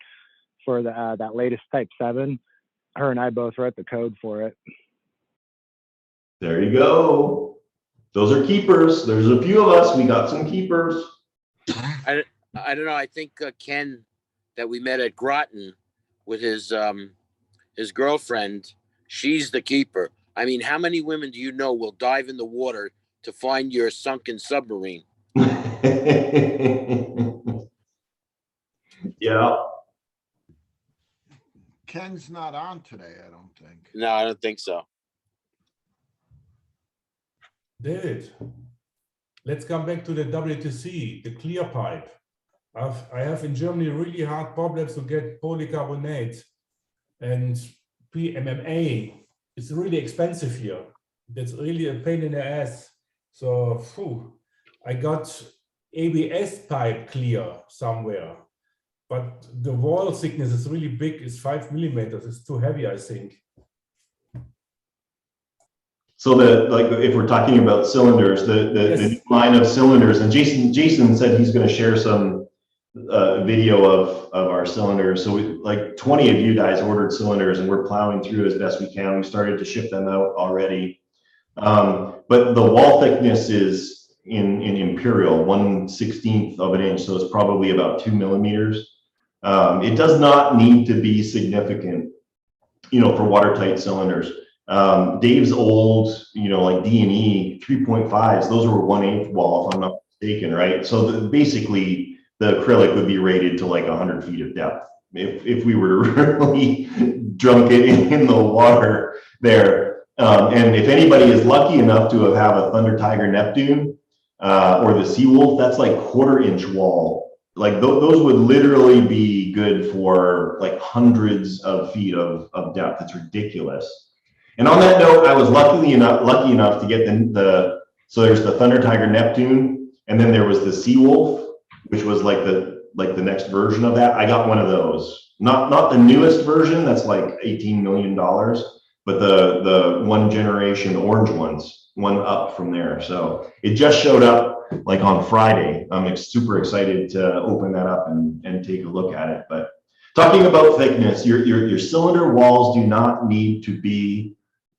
for that latest Type 7. Her and I both wrote the code for it. There you go. Those are keepers. There's a few of us. We got some keepers. I don't know. I think Ken that we met at Groton with his girlfriend, she's the keeper. I mean, how many women do you know will dive in the water to find your sunken submarine? Yeah. Ken's not on today, I don't think. No, I don't think so. David, let's come back to the WTC, the clear pipe. I have in Germany really hard problems to get polycarbonate, and PMMA is really expensive here. That's really a pain in the ass. So I got ABS pipe clear somewhere, but the wall thickness is really big. It's 5 millimeters. It's too heavy, I think. So if we're talking about cylinders, the Yes. line of cylinders, and Jason said he's going to share some video of our cylinders. So like 20 of you guys ordered cylinders, and we're plowing through as best we can. We started to ship them out already. But the wall thickness is, in imperial, 1/16 of an inch, so it's probably about 2 millimeters. It does not need to be significant, for watertight cylinders. Dave's old, like D&E 3.5s, those were 1/8 wall, if I'm not mistaken, right? So basically, the acrylic would be rated to like 100 feet of depth if we were to really dunk it in the water there. And if anybody is lucky enough to have a Thunder Tiger Neptune or the Seawolf, that's like 1/4 inch wall. Like those would literally be good for like hundreds of feet of depth. It's ridiculous. And on that note, I was lucky enough to get so there's the Thunder Tiger Neptune, and then there was the Seawolf, which was like the next version of that. I got one of those, not the newest version that's like $18 million, but the one generation orange ones, one up from there. So it just showed up like on Friday. I'm super excited to open that up and take a look at it. But talking about thickness, your cylinder walls do not need to be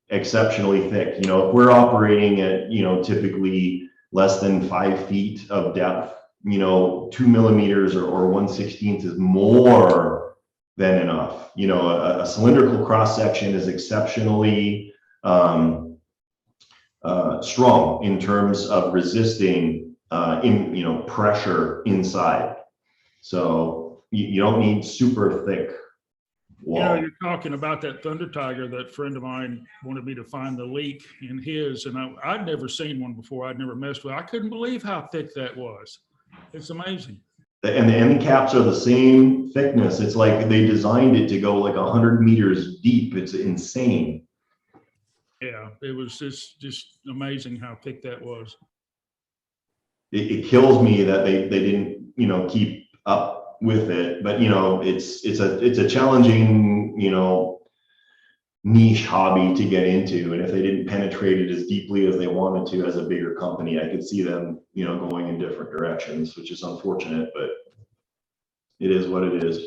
exceptionally thick. If we're operating at, typically less than 5 feet of depth, 2 millimeters or 1/16 is more than enough. A cylindrical cross section is exceptionally strong in terms of resisting pressure inside. So you don't need super thick wall. You're talking about that Thunder Tiger. That friend of mine wanted me to find the leak in his, and I'd never seen one before. I'd never messed with it. I couldn't believe how thick that was. It's amazing. And the end caps are the same thickness. It's like they designed it to go like 100 meters deep. It's insane. Yeah, it was just amazing how thick that was. It kills me that they didn't, keep up with it, but it's a challenging, niche hobby to get into. And if they didn't penetrate it as deeply as they wanted to as a bigger company, I could see them, going in different directions, which is unfortunate, but it is what it is.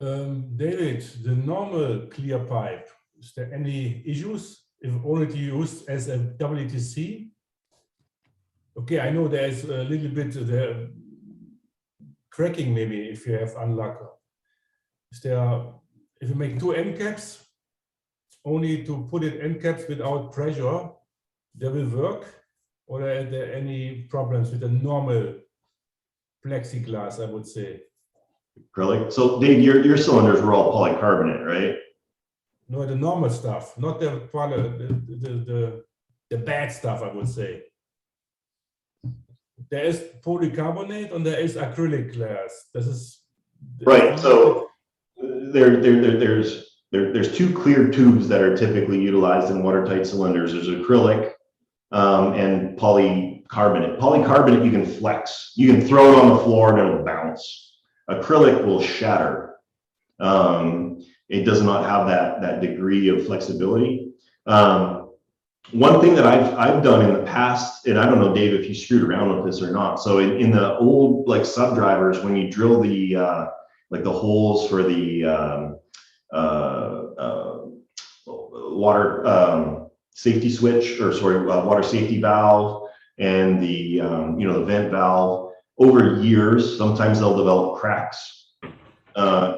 David, the normal clear pipe, is there any issues if only used as a WTC? Okay, I know there's a little bit the cracking maybe if you have unlock. Is there, if you make 2 end caps, only to put it end caps without pressure, they will work? Or are there any problems with the normal plexiglass, I would say? Acrylic. So Dave, your cylinders were all polycarbonate, right? No, the normal stuff, not the bad stuff, I would say. There is polycarbonate and there is acrylic glass. This is right. So there's 2 clear tubes that are typically utilized in watertight cylinders. There's acrylic and polycarbonate. Polycarbonate you can flex. You can throw it on the floor and it'll bounce. Acrylic will shatter. It does not have that degree of flexibility. One thing that I've done in the past, and I don't know, Dave, if you screwed around with this or not. So in the old like sub drivers, when you drill the like the holes for the water safety switch, or sorry, water safety valve, and the the vent valve, over years, sometimes they'll develop cracks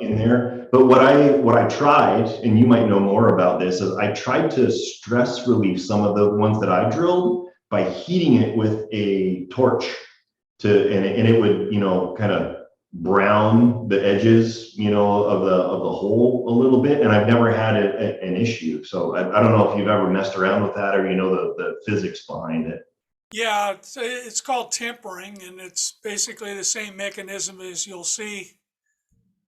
in there. But what I tried, and you might know more about this, is I tried to stress relieve some of the ones that I drilled by heating it with a torch and it would, kind of brown the edges, of the hole a little bit. And I've never had an issue. So I don't know if you've ever messed around with that, or the physics behind it. Yeah, it's called tempering, and it's basically the same mechanism as you'll see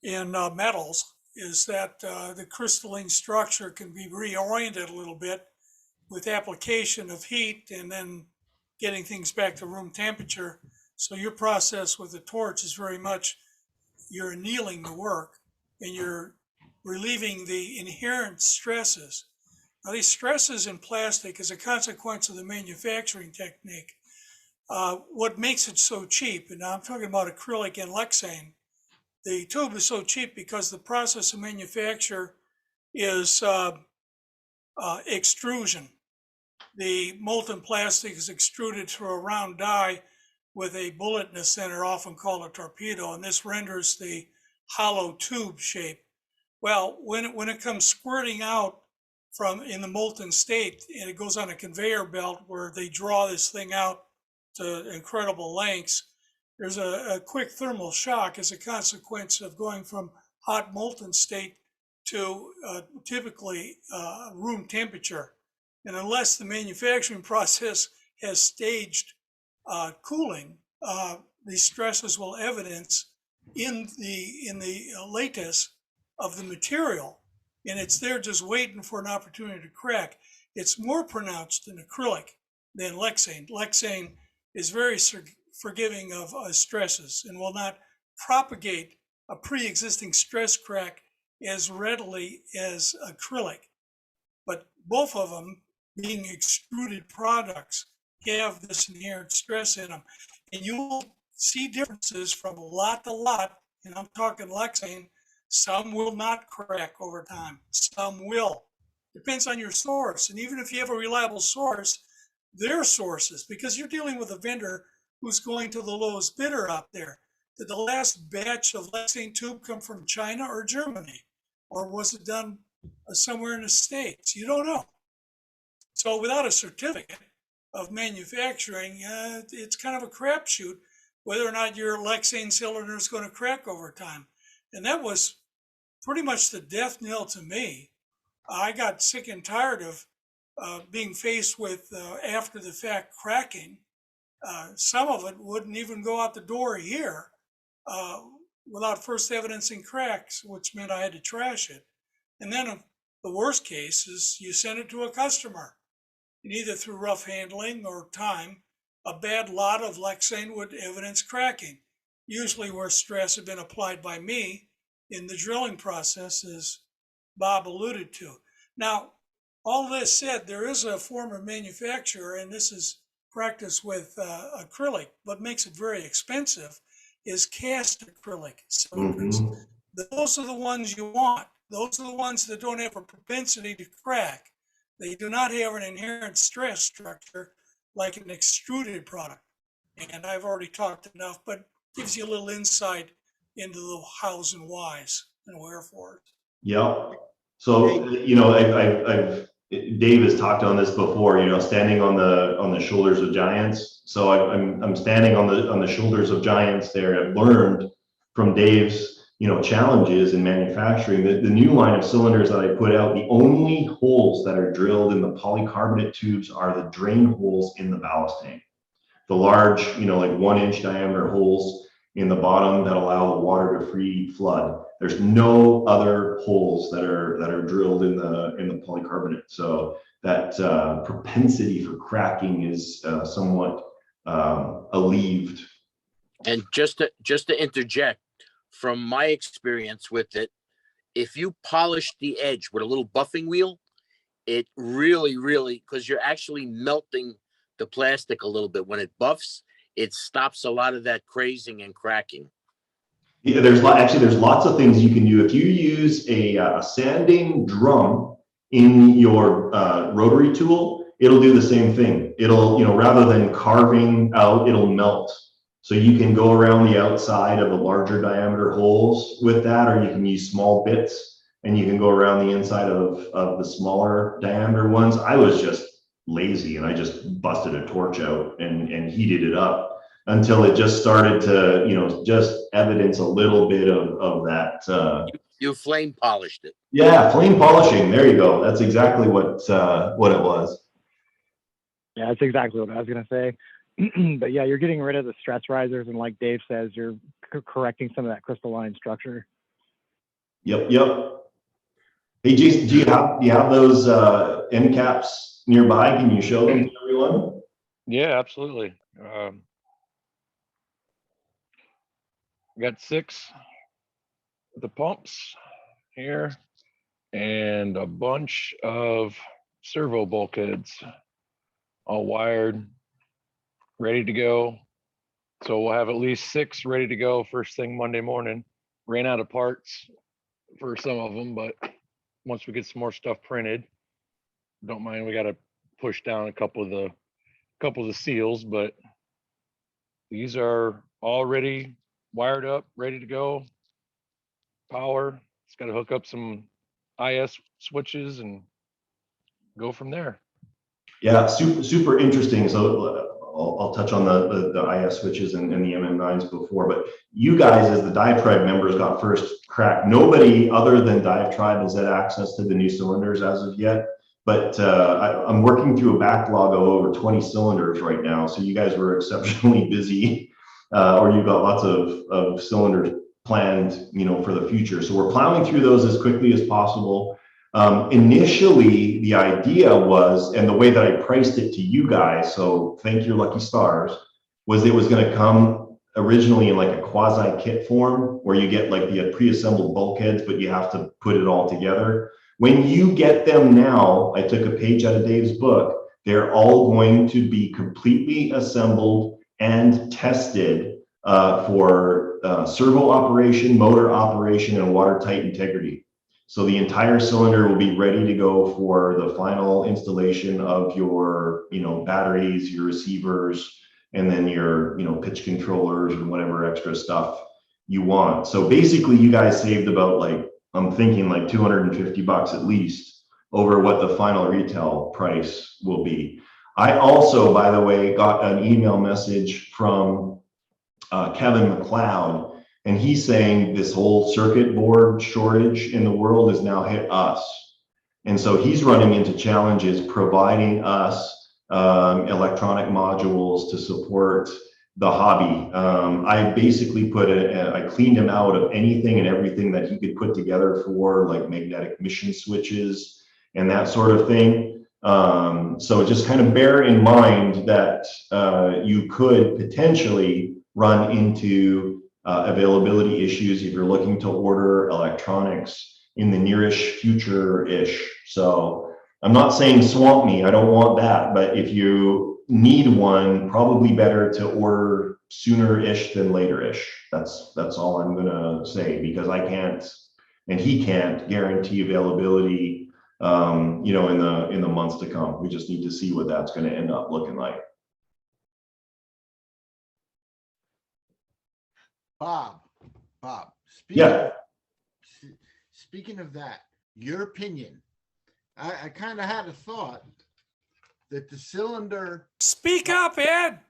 in metals, is that the crystalline structure can be reoriented a little bit with application of heat and then getting things back to room temperature. So your process with the torch is very much, you're annealing the work and you're relieving the inherent stresses. Now, these stresses in plastic is a consequence of the manufacturing technique. What makes it so cheap, and I'm talking about acrylic and Lexane, the tube is so cheap because the process of manufacture is extrusion. the molten plastic is extruded through a round die with a bullet in the center, often called a torpedo, and this renders the hollow tube shape. Well, when it comes squirting out from in the molten state, and it goes on a conveyor belt where they draw this thing out to incredible lengths, there's a quick thermal shock as a consequence of going from hot molten state to typically room temperature. And unless the manufacturing process has staged cooling, these stresses will evidence in the lattice of the material, and it's there just waiting for an opportunity to crack. It's more pronounced in acrylic than Lexane. Lexane is very forgiving of stresses and will not propagate a pre-existing stress crack as readily as acrylic. But both of them, being extruded products, have this inherent stress in them. And you will see differences from lot to lot, and I'm talking Lexane. Some will not crack over time. Some will. Depends on your source. And even if you have a reliable source, their sources, because you're dealing with a vendor who's going to the lowest bidder out there. Did the last batch of Lexane tube come from China or Germany? Or was it done somewhere in the States? You don't know. So without a certificate of manufacturing, it's kind of a crapshoot whether or not your Lexane cylinder is going to crack over time. And that was pretty much the death knell to me. I got sick and tired of being faced with after the fact cracking. Some of it wouldn't even go out the door here without first evidencing cracks, which meant I had to trash it. And then the worst case is you send it to a customer. And either through rough handling or time, a bad lot of Lexane would evidence cracking, usually where stress had been applied by me in the drilling process, as Bob alluded to. Now, all this said, there is a form of manufacture, and this is practiced with acrylic. What makes it very expensive is cast acrylic cylinders. Those are the ones you want. Those are the ones that don't have a propensity to crack. They do not have an inherent stress structure like an extruded product. And I've already talked enough, but gives you a little insight into the hows and whys and wherefores. Yeah. So, you know, Dave has talked on this before, you know, standing on the shoulders of giants. So I'm standing on the shoulders of giants there. I've learned from Dave's, you know, challenges in manufacturing. The new line of cylinders that I put out, the only holes that are drilled in the polycarbonate tubes are the drain holes in the ballast tank. The large, you know, like 1-inch diameter holes in the bottom that allow the water to free flood. There's no other holes that are drilled in the polycarbonate. So that propensity for cracking is somewhat alleviated. And just to interject, from my experience with it, if you polish the edge with a little buffing wheel, it really, because you're actually melting the plastic a little bit. When it buffs, it stops a lot of that crazing and cracking. Yeah, there's lots of things you can do. If you use a sanding drum in your rotary tool, it'll do the same thing. It'll, you know, rather than carving out, it'll melt. So you can go around the outside of the larger diameter holes with that, or you can use small bits and you can go around the inside of the smaller diameter ones. I was just lazy and I just busted a torch out and heated it up until it just started to, you know, just evidence a little bit of that. You flame polished it. Yeah, flame polishing. There you go. That's exactly what it was. Yeah, that's exactly what I was going to say. But yeah, you're getting rid of the stress risers, and like Dave says, you're correcting some of that crystalline structure. Yep. Hey, Jason, do you have those end caps nearby? Can you show them to everyone? Yeah, absolutely. Got 6 of the pumps here and a bunch of servo bulkheads all wired, ready to go. So we'll have at least 6 ready to go first thing Monday morning. Ran out of parts for some of them, but once we get some more stuff printed, don't mind. We got a push down a couple of the seals, but these are already wired up, ready to go. Power. It's got to hook up some IS switches and go from there. Yeah, super interesting. So I'll touch on the IS switches and the MM9s before, but you guys as the DiveTribe members got first crack. Nobody other than DiveTribe has had access to the new cylinders as of yet, but I'm working through a backlog of over 20 cylinders right now. So you guys were exceptionally busy, or you've got lots of cylinders planned, for the future. So we're plowing through those as quickly as possible. Initially, the idea was, and the way that I priced it to you guys, so thank your lucky stars, was it was going to come originally in like a quasi kit form where you get like the pre-assembled bulkheads, but you have to put it all together. When you get them now, I took a page out of Dave's book, they're all going to be completely assembled and tested for servo operation, motor operation, and watertight integrity. So the entire cylinder will be ready to go for the final installation of your, batteries, your receivers, and then your, pitch controllers and whatever extra stuff you want. So basically you guys saved about I'm thinking like $250 at least over what the final retail price will be. I also, by the way, got an email message from Kevin McLeod, and he's saying this whole circuit board shortage in the world has now hit us. And so he's running into challenges providing us electronic modules to support the hobby. I basically I cleaned him out of anything and everything that he could put together for like magnetic mission switches and that sort of thing. So just kind of bear in mind that you could potentially run into availability issues if you're looking to order electronics in the nearish future-ish. So I'm not saying swamp me, I don't want that, but if you need one, probably better to order sooner-ish than later-ish. That's all I'm gonna say, because I can't, and he can't guarantee availability, in the months to come. We just need to see what that's gonna end up looking like. Bob, Yeah. speaking of that, your opinion, I kind of had a thought that the cylinder. Speak up, Ed.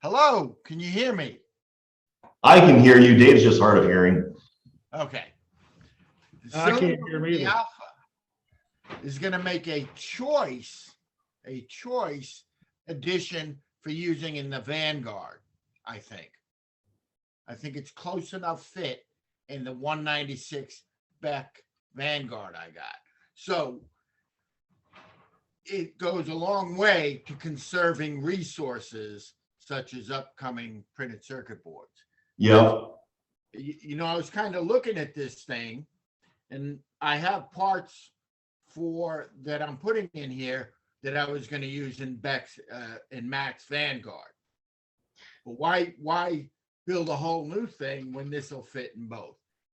Hello, can you hear me? I can hear you. Dave's just hard of hearing. Okay. The I can't cylinder hear of me the either. Alpha is going to make a choice addition for using in the Vanguard, I think. I think it's close enough fit in the 196 Beck Vanguard I got. So it goes a long way to conserving resources such as upcoming printed circuit boards. Yeah. I was kind of looking at this thing, and I have parts that I'm putting in here that I was going to use in Beck's in Max Vanguard. But why build a whole new thing when this will fit in both?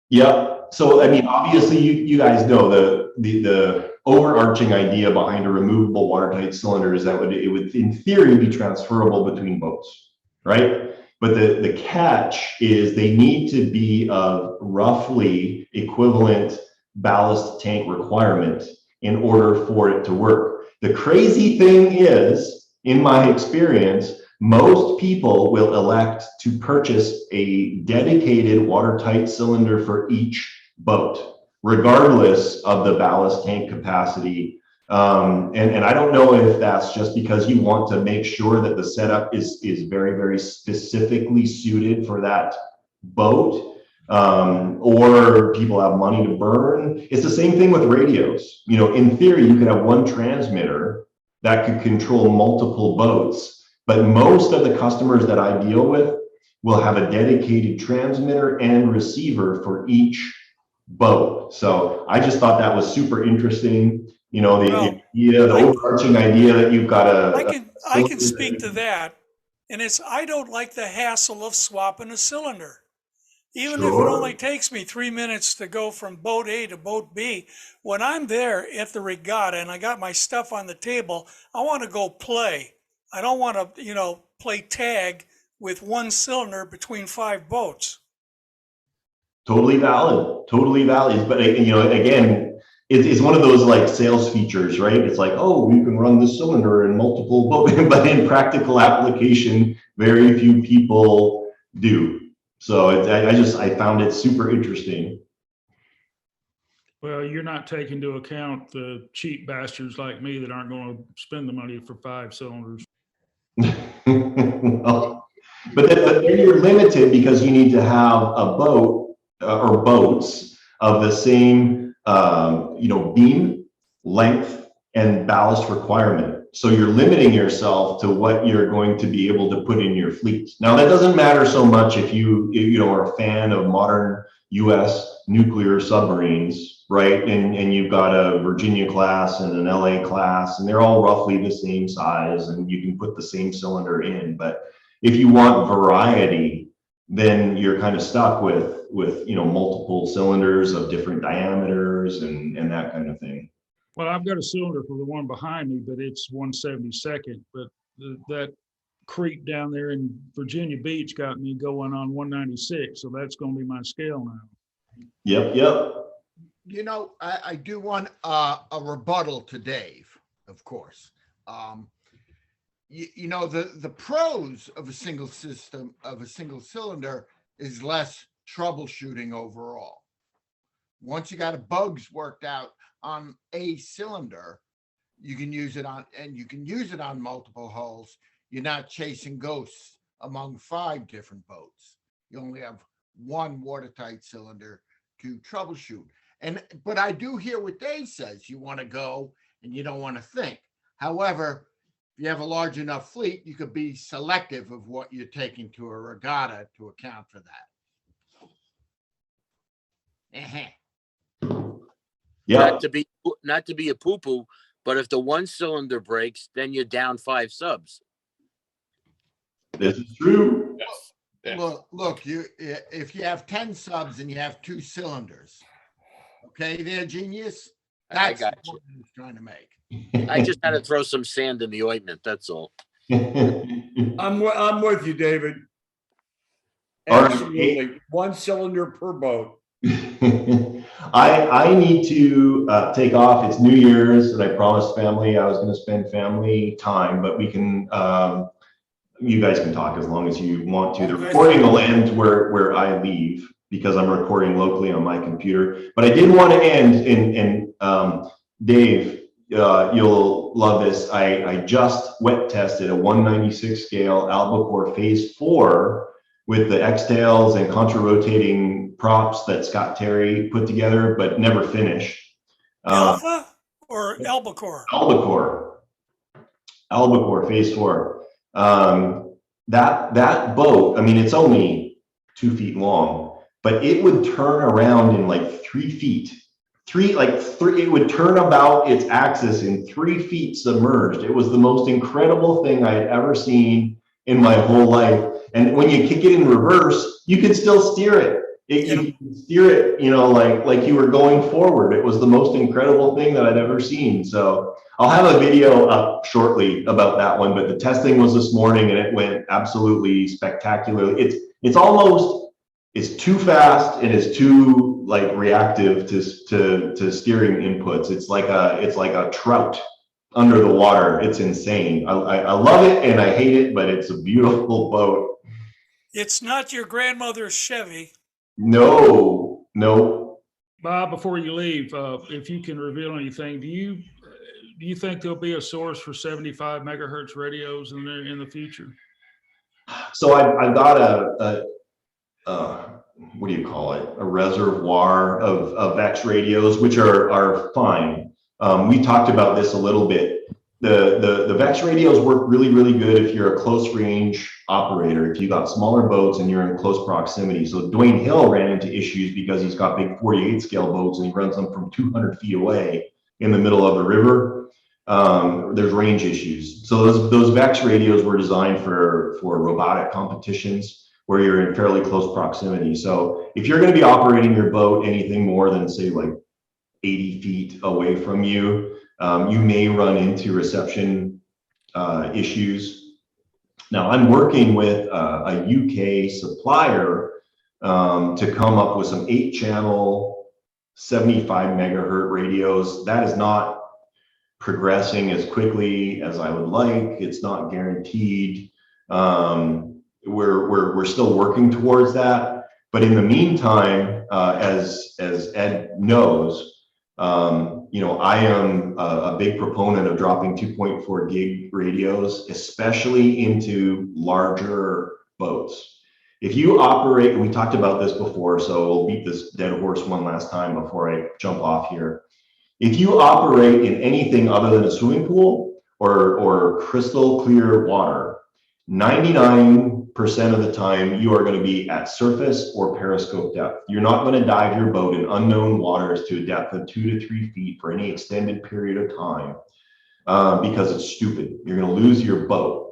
Yeah. So, I mean, obviously you guys know the overarching idea behind a removable watertight cylinder is that it would in theory be transferable between boats, right? But the catch is they need to be of roughly equivalent ballast tank requirement in order for it to work. The crazy thing is, in my experience, most people will elect to purchase a dedicated watertight cylinder for each boat, regardless of the ballast tank capacity. And I don't know if that's just because you want to make sure that the setup is very, very specifically suited for that boat, or people have money to burn. It's the same thing with radios. In theory, you could have one transmitter that could control multiple boats. But most of the customers that I deal with will have a dedicated transmitter and receiver for each boat. So I just thought that was super interesting. The overarching idea that you've got I can speak to that, and I don't like the hassle of swapping a cylinder. Even if it only takes me 3 minutes to go from boat A to boat B, when I'm there at the regatta and I got my stuff on the table, I want to go play. I don't want to, play tag with one cylinder between 5 boats. Totally valid. Totally valid. But again, it's one of those like sales features, right? It's like, oh, you can run this cylinder in multiple boats, but in practical application, very few people do. So I found it super interesting. Well, you're not taking into account the cheap bastards like me that aren't going to spend the money for 5 cylinders. Well, but then you're limited because you need to have a boat or boats of the same, beam, length, and ballast requirement. So you're limiting yourself to what you're going to be able to put in your fleet. Now that doesn't matter so much if you are a fan of modern U.S. nuclear submarines, right? And you've got a Virginia class and an LA class, and they're all roughly the same size, and you can put the same cylinder in. But if you want variety, then you're kind of stuck with multiple cylinders of different diameters and that kind of thing. Well, I've got a cylinder for the one behind me, but it's 1/72. But that creek down there in Virginia Beach got me going on 196. So that's going to be my scale now. Yep. I do want a rebuttal to Dave, of course. The pros of a single system, of a single cylinder, is less troubleshooting overall. Once you got a bugs worked out on a cylinder, you can use it on multiple hulls. You're not chasing ghosts among 5 different boats. You only have one watertight cylinder to troubleshoot. But I do hear what Dave says. You want to go and you don't want to think. However, if you have a large enough fleet, you could be selective of what you're taking to a regatta to account for that. Yeah. Not to be a poo-poo, but if the one cylinder breaks, then you're down 5 subs. This is true. Yes. Look, if you have 10 subs and you have 2 cylinders, okay, there, genius. That's I got what I was trying to make. I just had to throw some sand in the ointment. That's all. I'm with you, David. All right. Absolutely. 1 cylinder per boat. I need to take off. It's New Year's, and I promised family I was going to spend family time, but we can. You guys can talk as long as you want to. The recording will end where I leave because I'm recording locally on my computer. But I did want to end in Dave. You'll love this. I just wet tested a 196 scale albacore phase 4 with the X-tails and contra-rotating props that Scott Terry put together, but never finished. Alpha or albacore? Albacore phase 4. That boat, I mean, it's only 2 feet long, but it would turn around in like 3 feet. It would turn about its axis in 3 feet submerged. It was the most incredible thing I had ever seen in my whole life. And when you kick it in reverse, you could still steer it. You could steer it, like you were going forward. It was the most incredible thing that I'd ever seen. So I'll have a video up shortly about that one, but the testing was this morning and it went absolutely spectacular. It's too fast and it's too reactive to steering inputs. It's like a trout under the water. It's insane. I love it and I hate it, but it's a beautiful boat. It's not your grandmother's Chevy. No. Bob, before you leave, if you can reveal anything, do you think there'll be a source for 75 megahertz radios in the future? So I've got what do you call it? A reservoir of VEX radios, which are fine. We talked about this a little bit. The VEX radios work really, really good if you're a close range operator, if you got smaller boats and you're in close proximity. So Dwayne Hill ran into issues because he's got big 48 scale boats and he runs them from 200 feet away in the middle of the river. There's range issues. So those VEX radios were designed for robotic competitions where you're in fairly close proximity. So if you're going to be operating your boat anything more than say like 80 feet away from you, you may run into reception issues. Now I'm working with a UK supplier to come up with some 8-channel 75 megahertz radios. That is not progressing as quickly as I would like. It's not guaranteed. We're still working towards that. But in the meantime, as Ed knows, I am a big proponent of dropping 2.4 gig radios, especially into larger boats. If you operate, and we talked about this before, so we'll beat this dead horse one last time before I jump off here. If you operate in anything other than a swimming pool or crystal clear water, 99% of the time you are going to be at surface or periscope depth. You're not going to dive your boat in unknown waters to a depth of 2 to 3 feet for any extended period of time because it's stupid. You're going to lose your boat.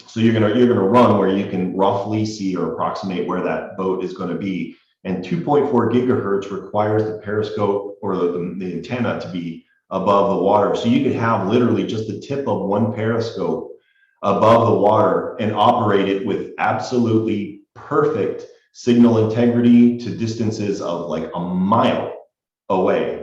So you're gonna run where you can roughly see or approximate where that boat is going to be. And 2.4 gigahertz requires the periscope or the antenna to be above the water. So you could have literally just the tip of one periscope above the water and operate it with absolutely perfect signal integrity to distances of like a mile away.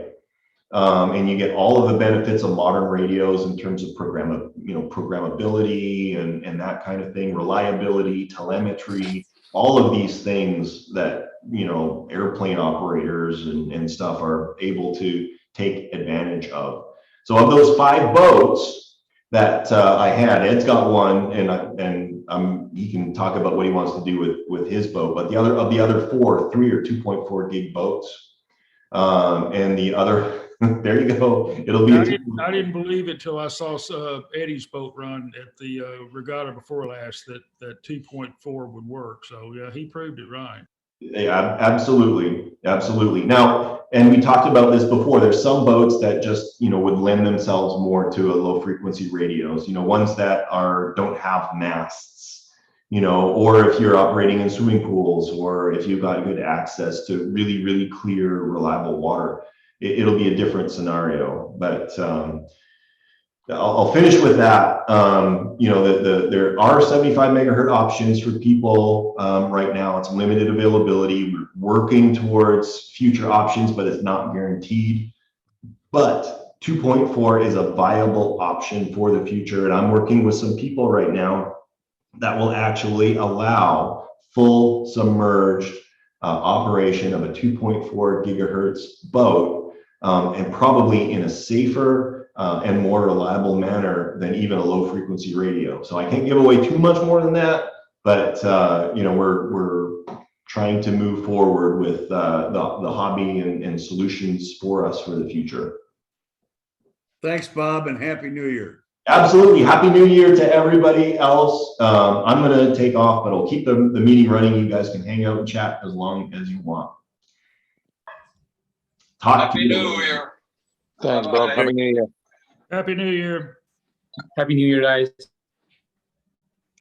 And you get all of the benefits of modern radios in terms of programmability and that kind of thing, reliability, telemetry, all of these things that, airplane operators and stuff are able to take advantage of. So of those 5 boats that I had, Ed's got one, and he can talk about what he wants to do with his boat. But the other 4, 3 are 2.4 gig boats, and the other. There you go. It'll be. I didn't believe it till I saw Eddie's boat run at the regatta before last that 2.4 would work. So yeah, he proved it right. Yeah, absolutely. Now, and we talked about this before, there's some boats that just, would lend themselves more to a low frequency radios, ones that don't have masts, or if you're operating in swimming pools, or if you've got good access to really, really clear, reliable water, it'll be a different scenario. But I'll finish with that. There are 75 megahertz options for people right now. It's limited availability. We're working towards future options, but it's not guaranteed. But 2.4 is a viable option for the future. And I'm working with some people right now that will actually allow full submerged operation of a 2.4 gigahertz boat, and probably in a safer and more reliable manner than even a low frequency radio. So I can't give away too much more than that, but we're trying to move forward with the hobby and solutions for us for the future. Thanks, Bob, and Happy New Year. Absolutely. Happy New Year to everybody else. I'm going to take off, but I'll keep the meeting running. You guys can hang out and chat as long as you want. Happy New Year. Thanks, Bob. Happy New Year. Happy New Year. Happy New Year, guys.